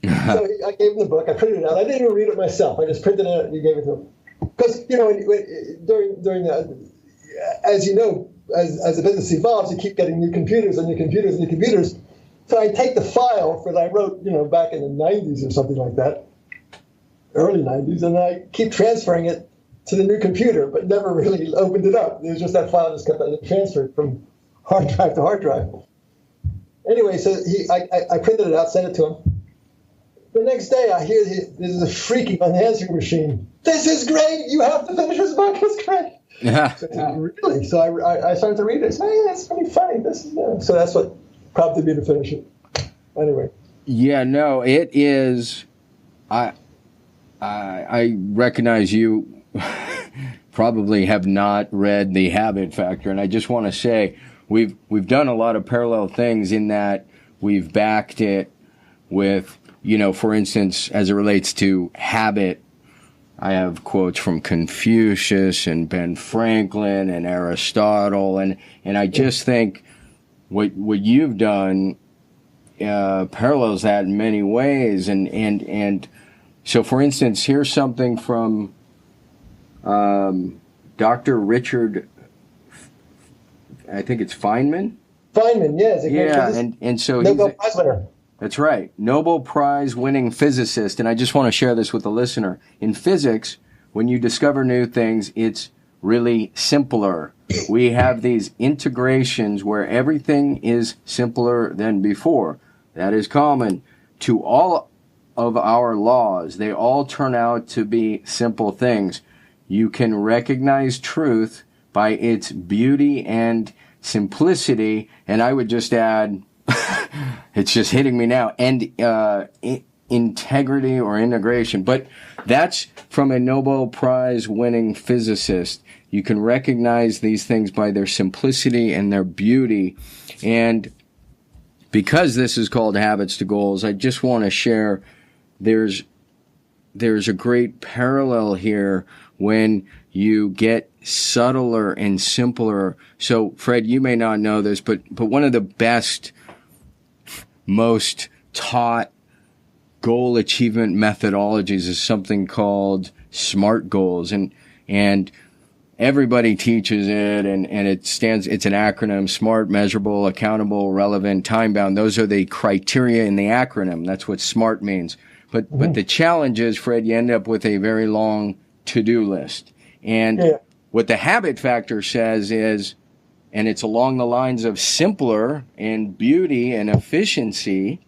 A: So I gave him the book. I printed it out. I didn't even read it myself. I just printed it out and you gave it to him. Because during the, as you know, as the business evolves, you keep getting new computers and new computers and new computers. So I take the file that I wrote, back in the 90s or something like that, early 90s, and I keep transferring it to the new computer, but never really opened it up. It was just that file just kept transferred from hard drive to hard drive. Anyway, so I printed it out, sent it to him. The next day, I hear there's a shrieking on the answering machine. This is great! You have to finish this book. It's great.
B: Yeah.
A: Really? So I started to read it. I said, hey, that's pretty funny. So that's what prompted me to finish it. Anyway.
B: Yeah. No, it is. I recognize you probably have not read The Habit Factor, and I just want to say we've done a lot of parallel things in that we've backed it with, for instance, as it relates to habit, I have quotes from Confucius and Ben Franklin and Aristotle, and I just think what you've done parallels that in many ways, and so, for instance, here's something from Dr. Richard, I think it's Feynman.
A: Feynman, yes.
B: Yeah, and so
A: Nobel Prize winner.
B: That's right. Nobel Prize winning physicist. And I just want to share this with the listener. In physics, when you discover new things, it's really simpler. We have these integrations where everything is simpler than before. That is common to all of our laws. They all turn out to be simple things. You can recognize truth by its beauty and simplicity. And I would just add, it's just hitting me now, and integrity or integration. But that's from a Nobel Prize winning physicist. You can recognize these things by their simplicity and their beauty. And because this is called Habits to Goals, I just want to share there's a great parallel here when you get subtler and simpler. So, Fred, you may not know this, but one of the best, most taught goal achievement methodologies is something called SMART goals, and everybody teaches it, and it's an acronym: SMART, measurable, accountable, relevant, time bound. Those are the criteria in the acronym. That's what SMART means. But the challenge is, Fred, you end up with a very long to-do list. And what the habit factor says is, and it's along the lines of simpler and beauty and efficiency,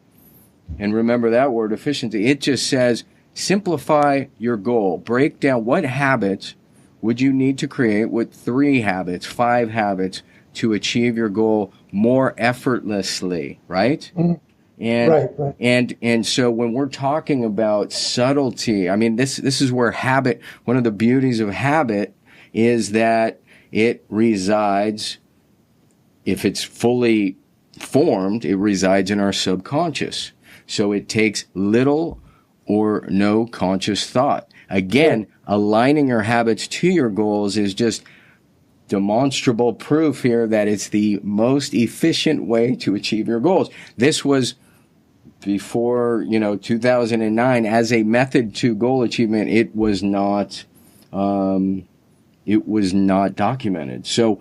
B: and remember that word, efficiency, it just says simplify your goal. Break down what habits would you need to create with 3 habits, 5 habits to achieve your goal more effortlessly, right? Mm-hmm. And right. And so when we're talking about subtlety, I mean, this is where habit, one of the beauties of habit is that it resides, if it's fully formed, it resides in our subconscious. So it takes little or no conscious thought. Again, aligning your habits to your goals is just demonstrable proof here that it's the most efficient way to achieve your goals. This was before, 2009. As a method to goal achievement, it was not documented. So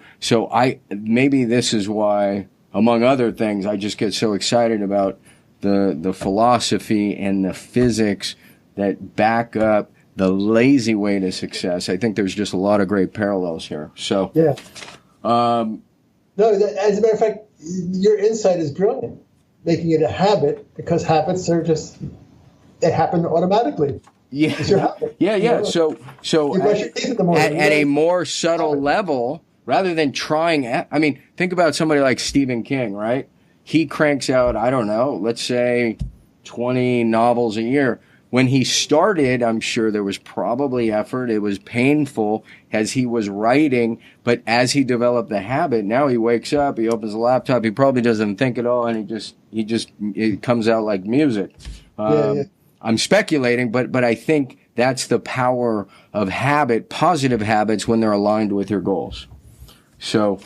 B: maybe this is why, among other things, I just get so excited about the philosophy and the physics that back up the lazy way to success. I think there's just a lot of great parallels here. So
A: yeah. No, as a matter of fact, your insight is brilliant. Making it a habit, because habits are they happen automatically.
B: Yeah.
A: It's your habit.
B: Yeah.
A: You know?
B: So
A: you brush your teeth in the morning,
B: at a more subtle level, rather than trying, think about somebody like Stephen King, right? He cranks out, I don't know, let's say 20 novels a year. When he started, I'm sure there was probably effort. It was painful as he was writing, but as he developed the habit, now he wakes up, he opens the laptop, he probably doesn't think at all, and it comes out like music. I'm speculating, but I think that's the power of positive habits when they're aligned with your goals. So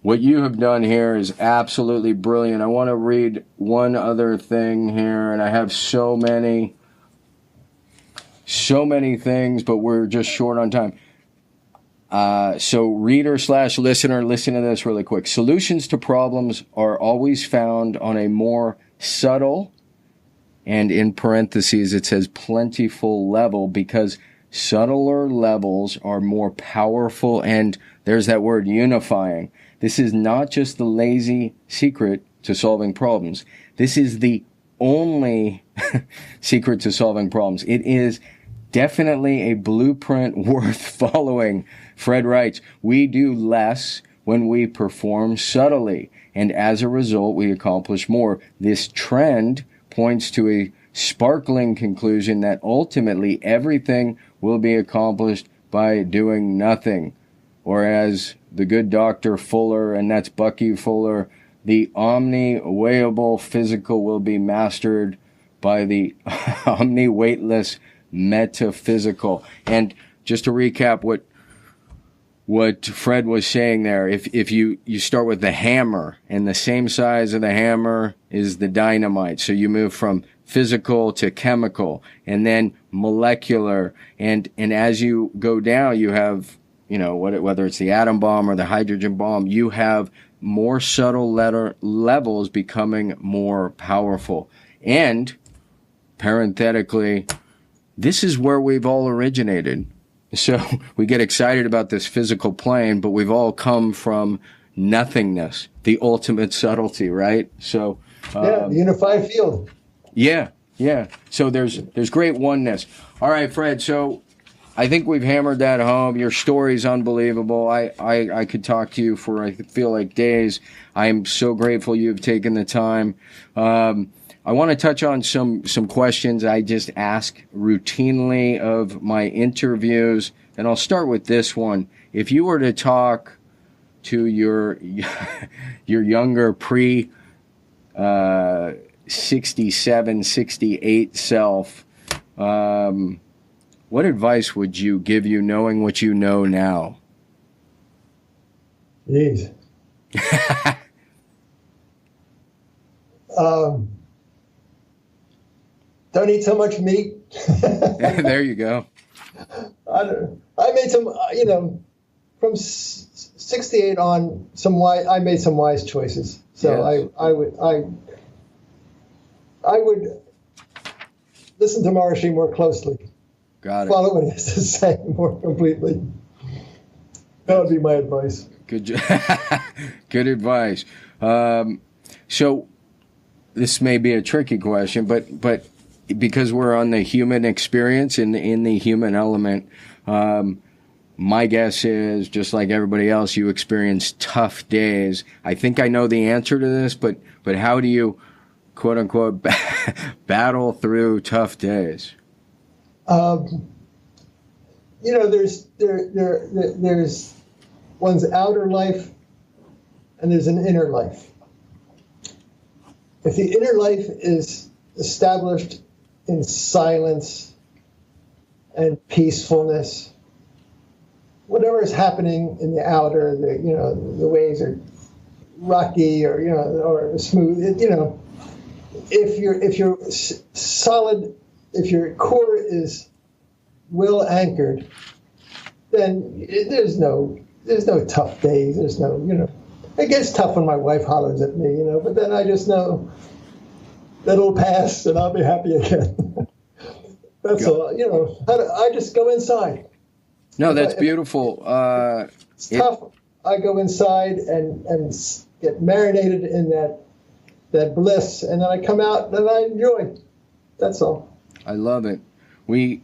B: what you have done here is absolutely brilliant. I want to read one other thing here, and I have so many things, but we're just short on time. So reader/listener, listen to this really quick. Solutions to problems are always found on a more subtle, and in parentheses it says plentiful level, because subtler levels are more powerful, and there's that word, unifying. This is not just the lazy secret to solving problems. This is the only secret to solving problems. It is definitely a blueprint worth following. Fred writes, we do less when we perform subtly, and as a result, we accomplish more. This trend points to a sparkling conclusion that ultimately everything will be accomplished by doing nothing. Or as the good Dr. Fuller, and that's Bucky Fuller, the omni-weighable physical will be mastered by the omni-weightless metaphysical. And just to recap what Fred was saying there, if you start with the hammer, and the same size of the hammer is the dynamite. So you move from physical to chemical, and then molecular, and as you go down, you have, whether it's the atom bomb or the hydrogen bomb, you have more subtle levels becoming more powerful. And parenthetically, this is where we've all originated. So we get excited about this physical plane, but we've all come from nothingness, the ultimate subtlety, right? So
A: the unified field.
B: Yeah. So there's great oneness. All right, Fred. So I think we've hammered that home. Your story's unbelievable. I could talk to you for, I feel like, days. I am so grateful you've taken the time. I want to touch on some questions I just ask routinely of my interviews, and I'll start with this one. If you were to talk to your younger 67, 68 self, what advice would you give you, knowing what you know now?
A: Jeez. Don't eat so much meat.
B: There you go.
A: I made some, from 68 on, I made some wise choices. So yes. I would listen to Maharishi more closely.
B: Got it.
A: Follow what he has to say more completely. That would be my advice.
B: Good advice. So this may be a tricky question, but because we're on the human experience in the human element, my guess is, just like everybody else, you experience tough days. I think I know the answer to this, but how do you, quote unquote, battle through tough days?
A: There's one's outer life and there's an inner life. If the inner life is established in silence and peacefulness, whatever is happening in the outer, the waves are rocky or smooth, if you're solid, if your core is well anchored, then there's no tough days. There's no, it gets tough when my wife hollers at me, but then I just know that it'll pass and I'll be happy again. That's all. I just go inside.
B: No, that's beautiful.
A: It's tough. I go inside and get marinated in that bliss, and then I come out and I enjoy. That's all.
B: I love it. We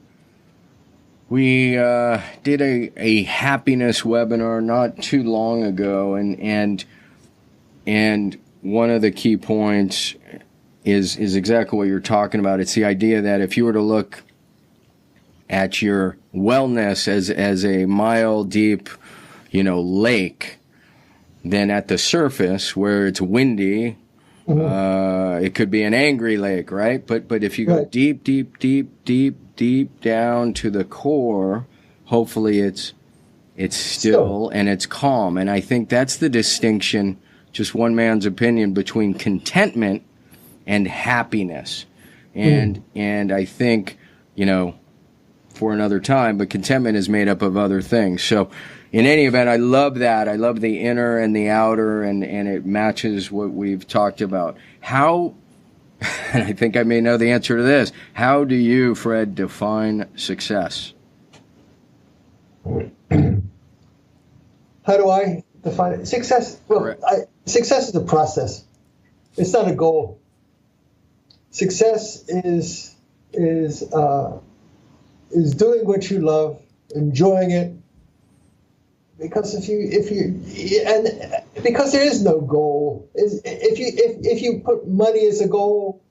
B: did a happiness webinar not too long ago, and one of the key points is exactly what you're talking about. It's the idea that if you were to look at your wellness as a mile deep, lake, then at the surface where it's windy, it could be an angry lake, right? But if you go deep down to the core, hopefully it's still and it's calm. And I think that's the distinction, just one man's opinion, between contentment and happiness. And I think, for another time, but contentment is made up of other things. So in any event, I love that. I love the inner and the outer, and it matches what we've talked about. How, and I think I may know the answer to this, how do you, Fred, define success?
A: How do I define it? Success? Well, success is a process. It's not a goal. Success is doing what you love, enjoying it. Because because there is no goal. If you put money as a goal,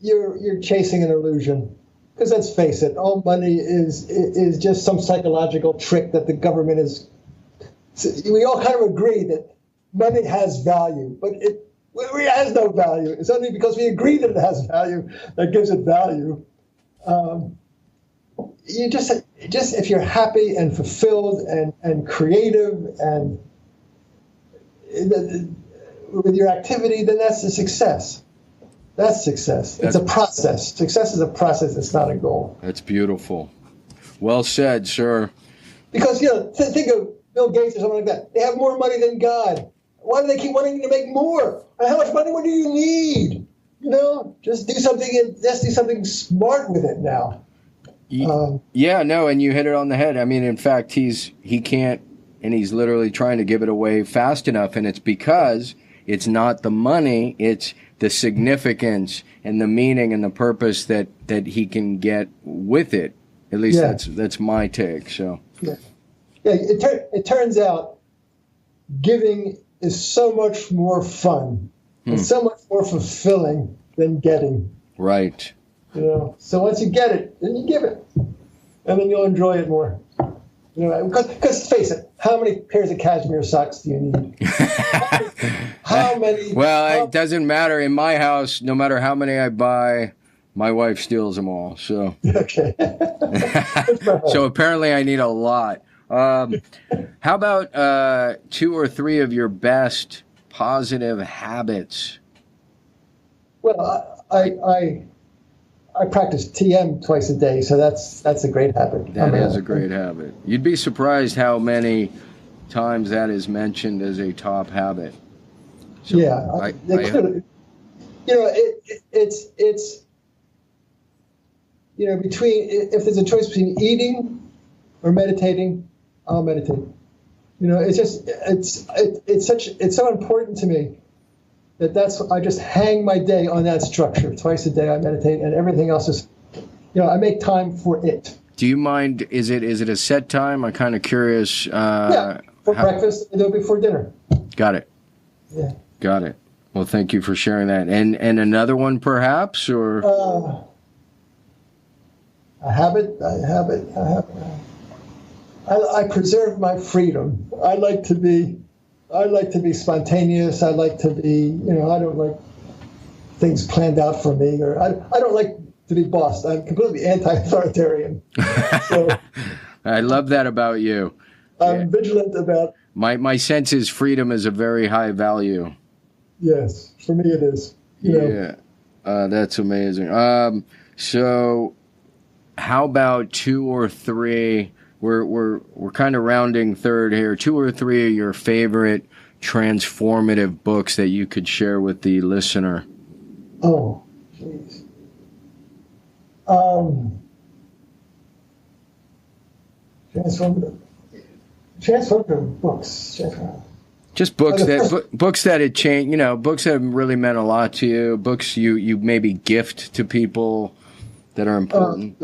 A: you're chasing an illusion. Because let's face it, all money is just some psychological trick that the government is. We all kind of agree that money has value, but it has no value. It's only because we agree that it has value that gives it value. You just if you're happy and fulfilled and creative and with your activity, then that's a success. That's success. It's a process. Success is a process. It's not a goal.
B: That's beautiful. Well said, sir.
A: Because think of Bill Gates or something like that. They have more money than God. Why do they keep wanting to make more? And how much money more do you need? Just do something smart with it now.
B: And you hit it on the head. I mean, in fact, he can't, and he's literally trying to give it away fast enough, and it's because it's not the money, it's the significance and the meaning and the purpose that he can get with it. At least that's my take. So
A: it turns out giving is so much more fun and so much more fulfilling than getting.
B: Right.
A: So once you get it, then you give it, and then you'll enjoy it more. Because face it, how many pairs of cashmere socks do you need? How many?
B: Well, it doesn't matter. In my house, no matter how many I buy, my wife steals them all. So
A: okay.
B: So apparently, I need a lot. How about 2 or 3 of your best positive habits?
A: Well, I practice TM twice a day, so that's a great habit.
B: That is a great habit. You'd be surprised how many times that is mentioned as a top habit. So
A: it's between, if there's a choice between eating or meditating, I'll meditate. It's so important to me that I just hang my day on that structure. Twice a day I meditate, and everything else is, I make time for it.
B: Do you mind, is it a set time? I'm kind of curious.
A: Breakfast, I do it before dinner.
B: Got it.
A: Yeah.
B: Got it. Well, thank you for sharing that. And another one perhaps, or?
A: A habit. I preserve my freedom. I like to be spontaneous. I like to be, I don't like things planned out for me, or I don't like to be bossed. I'm completely anti-authoritarian. So
B: I love that about you.
A: I'm vigilant about.
B: My sense is freedom is a very high value.
A: Yes, for me it is.
B: That's amazing. So how about 2 or 3? We're kind of rounding third here. 2 or 3 of your favorite transformative books that you could share with the listener.
A: Oh, jeez. Transformative books.
B: Just books books that had changed. Books that have really meant a lot to you. Books you maybe gift to people that are important.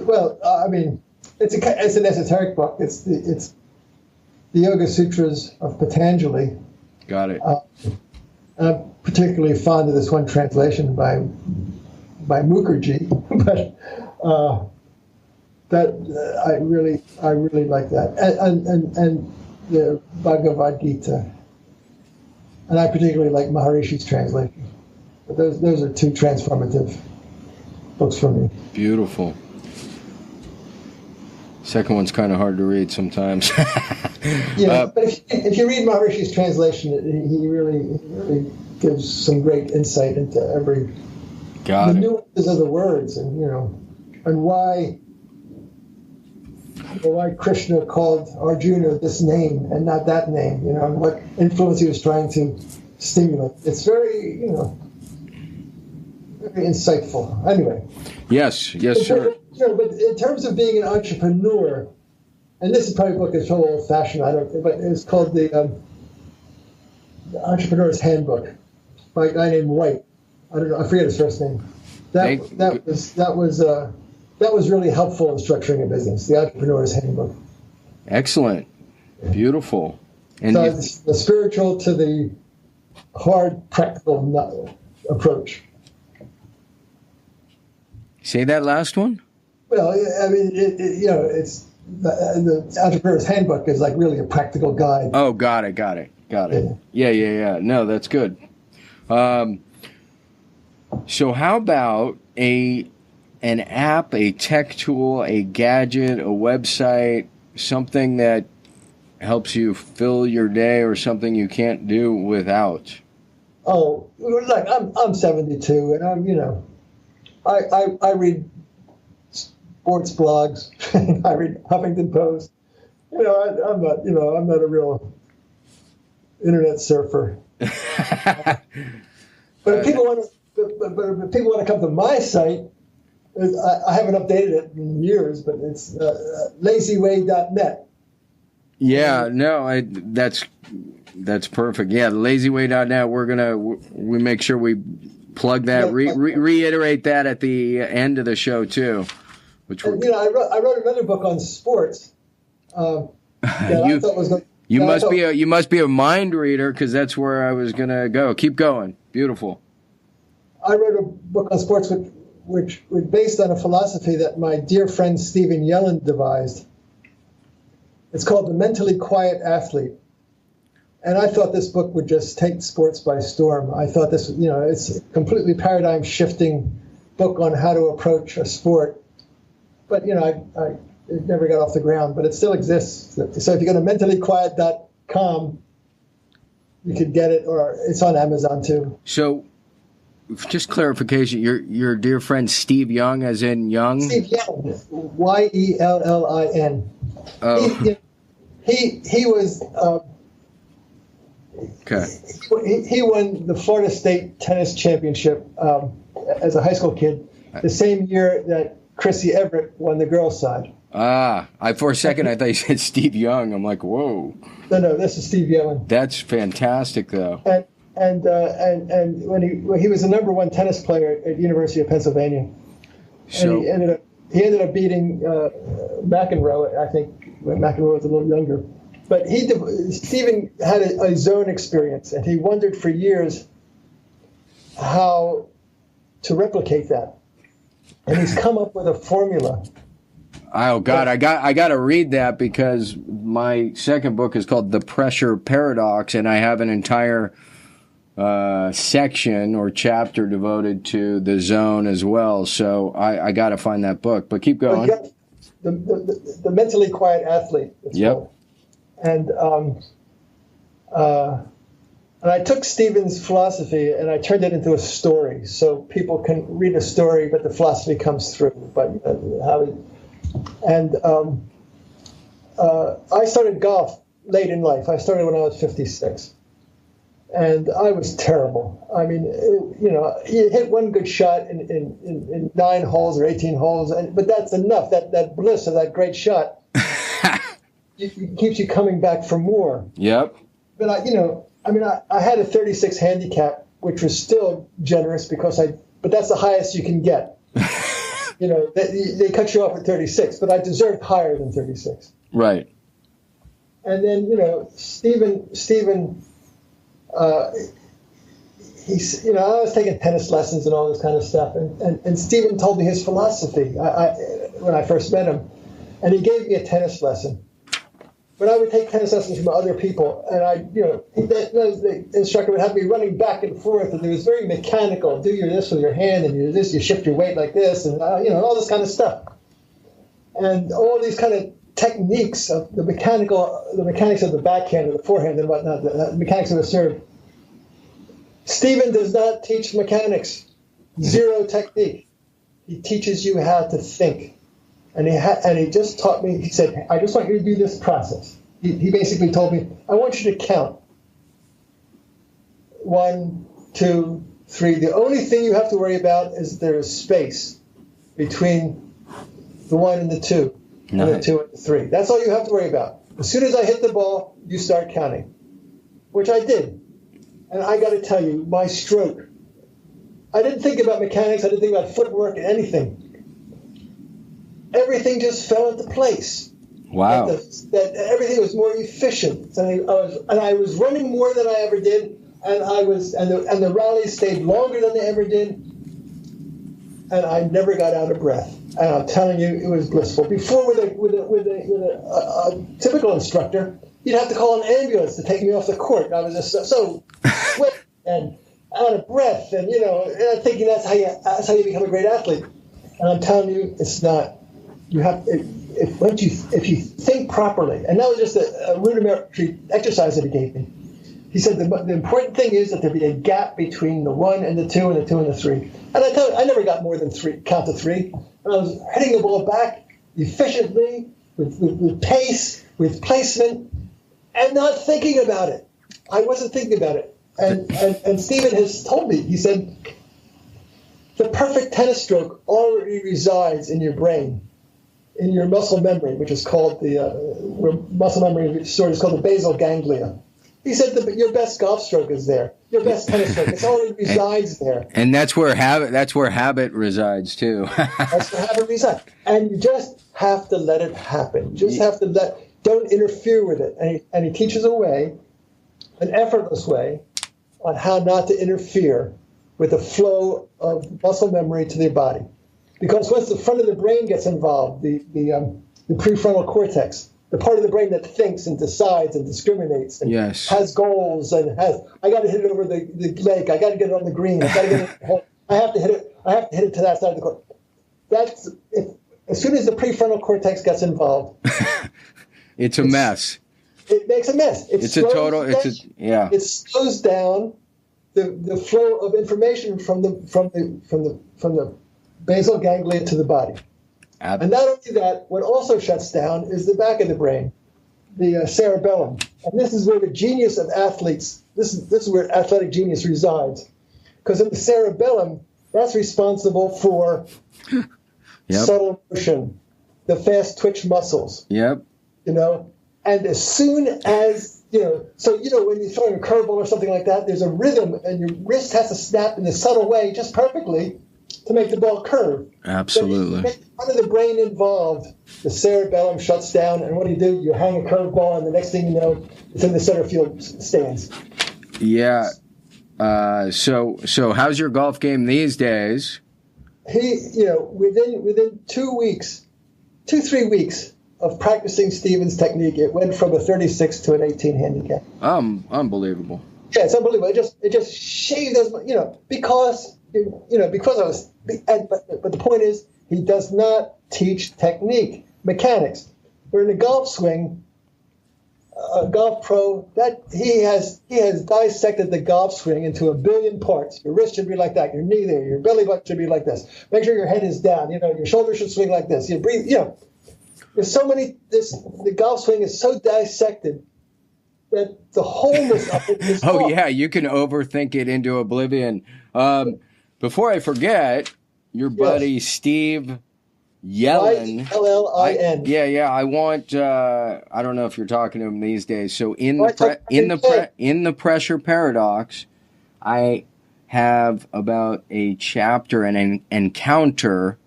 A: It's an esoteric book. It's the Yoga Sutras of Patanjali.
B: Got it.
A: I'm particularly fond of this one translation by Mukherjee, but I really like that, and the Bhagavad Gita, and I particularly like Maharishi's translation. But those are 2 transformative books for me.
B: Beautiful. Second one's kind of hard to read sometimes.
A: But if you read Maharishi's translation, he really gives some great insight into the nuances of the words, and why Krishna called Arjuna this name and not that name, and what influence he was trying to stimulate. It's very, very insightful. Anyway.
B: Yes, sir.
A: But in terms of being an entrepreneur, and this is probably a book that's so old-fashioned, but it's called the Entrepreneurs Handbook by a guy named White. I don't know, I forget his first name. That was really helpful in structuring a business. The Entrepreneurs Handbook.
B: Excellent, beautiful. And
A: so it's the spiritual to the hard, practical approach.
B: Say that last one.
A: Well, it's the Entrepreneur's Handbook is like really a practical guide.
B: Oh, got it. Yeah. No, that's good. So how about an app, a tech tool, a gadget, a website, something that helps you fill your day, or something you can't do without?
A: Oh, like I'm 72, and I read sports blogs. I read Huffington Post. I'm not a real internet surfer. But if people want to come to my site, I haven't updated it in years, but it's lazyway.net.
B: Yeah, no, that's perfect. Yeah, lazyway.net. We make sure we plug that, reiterate that at the end of the show too.
A: I wrote another book on sports.
B: You must be a mind reader, because that's where I was gonna go. Keep going. Beautiful.
A: I wrote a book on sports which was based on a philosophy that my dear friend Stephen Yellen devised. It's called The Mentally Quiet Athlete. And I thought this book would just take sports by storm. I thought this, it's a completely paradigm shifting book on how to approach a sport. But, it never got off the ground, but it still exists. So if you go to mentallyquiet.com, you could get it, or it's on Amazon too.
B: So, just clarification, your dear friend Steve Young, as in Young?
A: Steve Yellin, Yellin.
B: Oh.
A: He was...
B: Okay.
A: He won the Florida State Tennis Championship as a high school kid, the same year that Chrissy Everett won the girls' side.
B: For a second I thought you said Steve Young. I'm like, whoa.
A: No, this is Steve Yellin.
B: That's fantastic, though.
A: And when he was the number 1 tennis player at University of Pennsylvania,
B: so,
A: and he ended up beating McEnroe. I think when McEnroe was a little younger. But Stephen had a zone experience, and he wondered for years how to replicate that. And he's come up with a formula
B: Oh God, I got to read that because my second book is called The Pressure Paradox, and I have an entire section or chapter devoted to the zone as well. So I got to find that book. But keep going.
A: The mentally quiet athlete.
B: Yep.
A: And I took Stephen's philosophy and I turned it into a story, so people can read a story, but the philosophy comes through. I started golf late in life. I started when I was 56, and I was terrible. I mean, you hit one good shot in 9 holes or 18 holes, but that's enough. That bliss of that great shot it keeps you coming back for more.
B: Yep.
A: But I had a 36 handicap, which was still generous but that's the highest you can get. They cut you off at 36, but I deserved higher than 36.
B: Right.
A: And then, Stephen, I was taking tennis lessons and all this kind of stuff. And Stephen told me his philosophy when I first met him. And he gave me a tennis lesson. But I would take tennis lessons from other people, and the instructor would have me running back and forth, and it was very mechanical. Do this with your hand, and you shift your weight like this, and all this kind of stuff, and all these kind of techniques of the mechanics of the backhand and the forehand and whatnot, the mechanics of the serve. Stephen does not teach mechanics, zero technique. He teaches you how to think. And he just taught me, he said, I just want you to do this process. He basically told me, I want you to count. 1, 2, 3. The only thing you have to worry about is there is space between the 1 and the 2, and the 2 and the 3. That's all you have to worry about. As soon as I hit the ball, you start counting, which I did. And I got to tell you, my stroke, I didn't think about mechanics, I didn't think about footwork, anything. Everything just fell into place.
B: Wow!
A: That everything was more efficient, and I was running more than I ever did, and the rallies stayed longer than they ever did, and I never got out of breath. And I'm telling you, it was blissful. Before, with a typical instructor, you'd have to call an ambulance to take me off the court. I was just so sweaty and out of breath, and and I'm thinking that's how you become a great athlete. And I'm telling you, it's not. You have if you think properly, and that was just a rudimentary exercise that he gave me. He said the important thing is that there be a gap between the 1 and the 2 and the 2 and the 3. And I tell you, I never got more than 3, count to 3. And I was hitting the ball back efficiently, with pace, with placement, and not thinking about it. I wasn't thinking about it. And Stephen has told me, he said, the perfect tennis stroke already resides in your brain, in your muscle memory, which is called where muscle memory stored is called the basal ganglia. He said your best golf stroke is there. Your best tennis stroke. It already resides there.
B: And that's where habit resides too.
A: That's where habit resides. And you just have to let it happen. Don't interfere with it. And he teaches a way, an effortless way, on how not to interfere with the flow of muscle memory to the body. Because once the front of the brain gets involved, the prefrontal cortex, the part of the brain that thinks and decides and discriminates and has goals and I got to hit it over the lake, I got to get it on the green, I got to get it. I have to hit it to that side of the court. As soon as the prefrontal cortex gets involved,
B: it's a mess.
A: It makes a mess. It slows down the flow of information from the basal ganglia to the body. And not only that, what also shuts down is the back of the brain, the cerebellum. And this is where the genius of athletes, this is where athletic genius resides. Because in the cerebellum, that's responsible for subtle motion, the fast twitch muscles.
B: Yep.
A: And as soon as, when you're throwing a curveball or something like that, there's a rhythm and your wrist has to snap in a subtle way just perfectly to make the ball curve.
B: Absolutely.
A: So you get the brain involved, the cerebellum shuts down, and what do? You hang a curveball, and the next thing you know, it's in the center field stands.
B: Yeah. So how's your golf game these days?
A: Within 2 weeks, 2-3 weeks of practicing Stephen's technique, it went from a 36 to an 18 handicap.
B: Unbelievable.
A: Yeah, it's unbelievable. It just shaved us, because I was. But the point is, he does not teach technique, mechanics. We're in a golf swing. A golf pro, that he has dissected the golf swing into a billion parts. Your wrist should be like that. Your knee there. Your belly button should be like this. Make sure your head is down. Your shoulders should swing like this. You breathe. There's so many. The golf swing is so dissected that the wholeness of it is.
B: Oh yeah, you can overthink it into oblivion. Before I forget, your buddy Steve Yellin.
A: Llin.
B: Yeah. I want. I don't know if you're talking to him these days. So in the pressure paradox, I have about a chapter and an encounter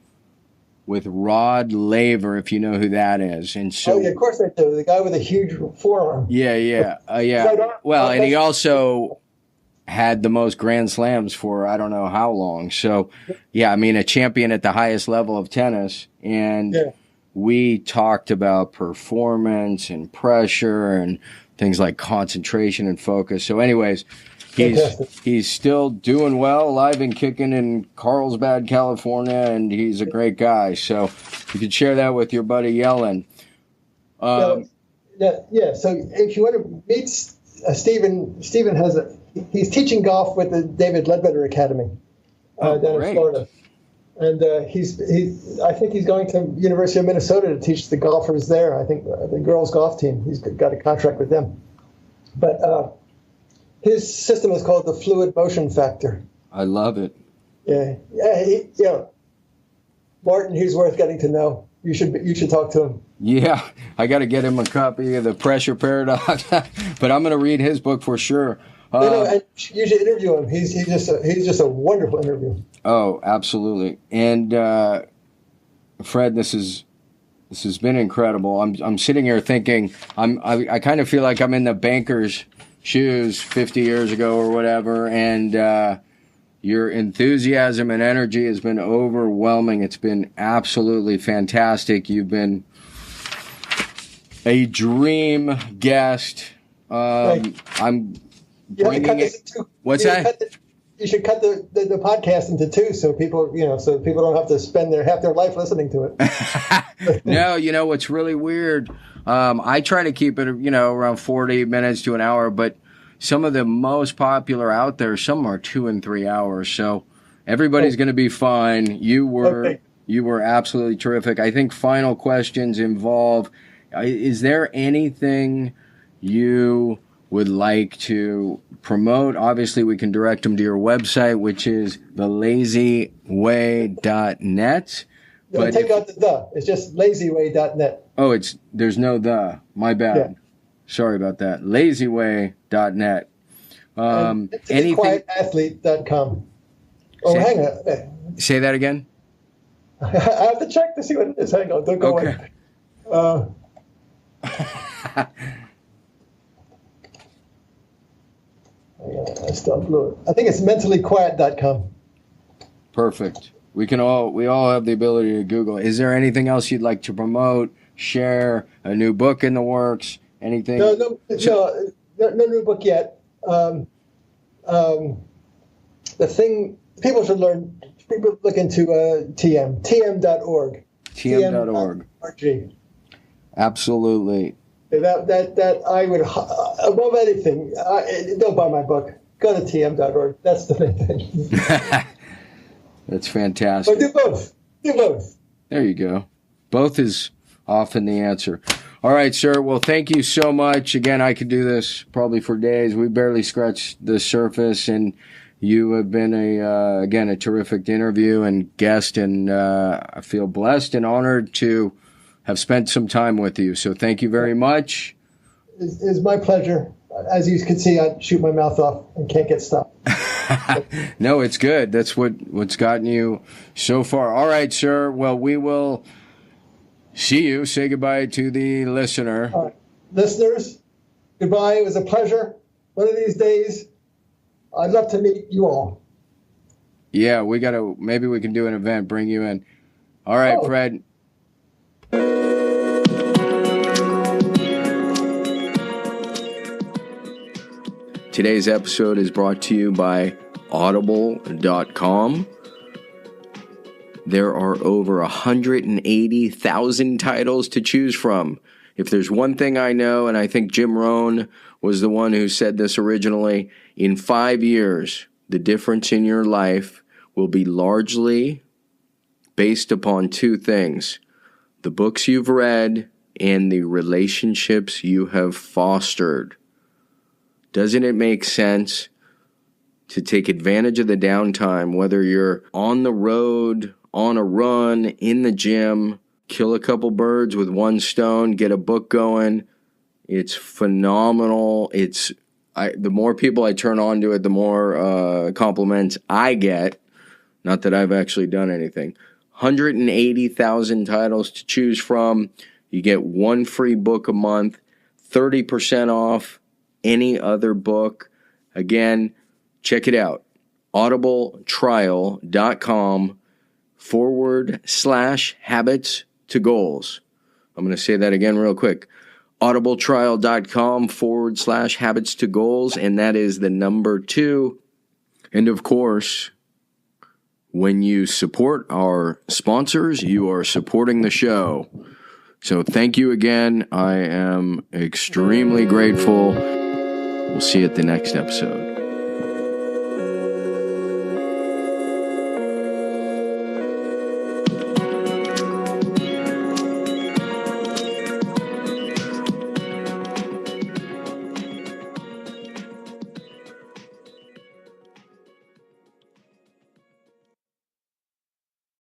B: with Rod Laver, if you know who that is. And so,
A: of course I do. The guy with a huge forearm.
B: Yeah. Well, and he also had the most Grand Slams for I don't know how long. So, yeah, I mean, a champion at the highest level of tennis. And we talked about performance and pressure and things like concentration and focus. So anyways, he's still doing well, alive and kicking in Carlsbad, California, and he's a great guy. So you can share that with your buddy Yellen.
A: So if you want to meet Stephen he's teaching golf with the David Ledbetter Academy down in Florida. And I think he's going to University of Minnesota to teach the golfers there. I think the girls' golf team. He's got a contract with them. But his system is called the fluid motion factor.
B: I love it.
A: Yeah. Martin, he's worth getting to know. You should talk to him.
B: Yeah, I got to get him a copy of the Pressure Paradox, but I'm going to read his book for sure.
A: And you should interview him. He's just a wonderful interview.
B: Oh, absolutely. And Fred, this has been incredible. I'm sitting here thinking I kind of feel like I'm in the banker's shoes 50 years ago or whatever, and your enthusiasm and energy has been overwhelming. It's been absolutely fantastic. You've been a dream guest. I'm bringing it. What's that?
A: You should cut the podcast into two, so people don't have to spend half their life listening to it.
B: No, what's really weird. I try to keep it, around 40 minutes to an hour, but some of the most popular out there, some are 2 and 3 hours. So everybody's going to be fine. You were absolutely terrific. I think final questions involve, is there anything you would like to promote? Obviously, we can direct them to your website, which is thelazyway.net.
A: But take out the the. It's just lazyway.net.
B: Oh, there's no the. My bad.
A: Yeah.
B: Sorry about that. Lazyway.net. Anything?
A: QuietAthlete.com. Oh, hang on.
B: Say that again?
A: I have to check to see what it is. Hang on. Don't go away. I still blew it. I think it's mentallyquiet.com.
B: Perfect. We all have the ability to Google. Is there anything else you'd like to promote, share, a new book in the works, anything?
A: No new book yet. The thing people should learn, people look into tm.org.
B: tm.org. Absolutely.
A: That I would, above anything, don't buy my book. Go to tm.org. That's the main thing.
B: That's fantastic.
A: Or do both.
B: There you go. Both is often the answer. All right, sir. Well, thank you so much. Again, I could do this probably for days. We barely scratched the surface, and you have been a terrific interview and guest, and I feel blessed and honored to have spent some time with you. So thank you very much.
A: It's my pleasure. As you can see, I shoot my mouth off and can't get stopped.
B: No, it's good. That's what's gotten you so far. All right, sir. Well, we will see you. Say goodbye to the listener.
A: Listeners, goodbye. It was a pleasure. One of these days, I'd love to meet you all.
B: Yeah, maybe we can do an event, bring you in. All right, Fred. Today's episode is brought to you by Audible.com. There are over 180,000 titles to choose from. If there's one thing I know, and I think Jim Rohn was the one who said this originally, in 5 years, the difference in your life will be largely based upon two things: the books you've read and the relationships you have fostered. Doesn't it make sense to take advantage of the downtime, whether you're on the road, on a run, in the gym, kill a couple birds with one stone, get a book going? It's phenomenal. The more people I turn on to it, the more compliments I get. Not that I've actually done anything. 180,000 titles to choose from. You get one free book a month, 30% off any other book. Again, check it out. audibletrial.com/habits to goals. I'm going to say that again real quick. audibletrial.com/habits to goals. And that is the number 2. And of course, when you support our sponsors, you are supporting the show. So thank you again. I am extremely grateful. We'll see you at the next episode.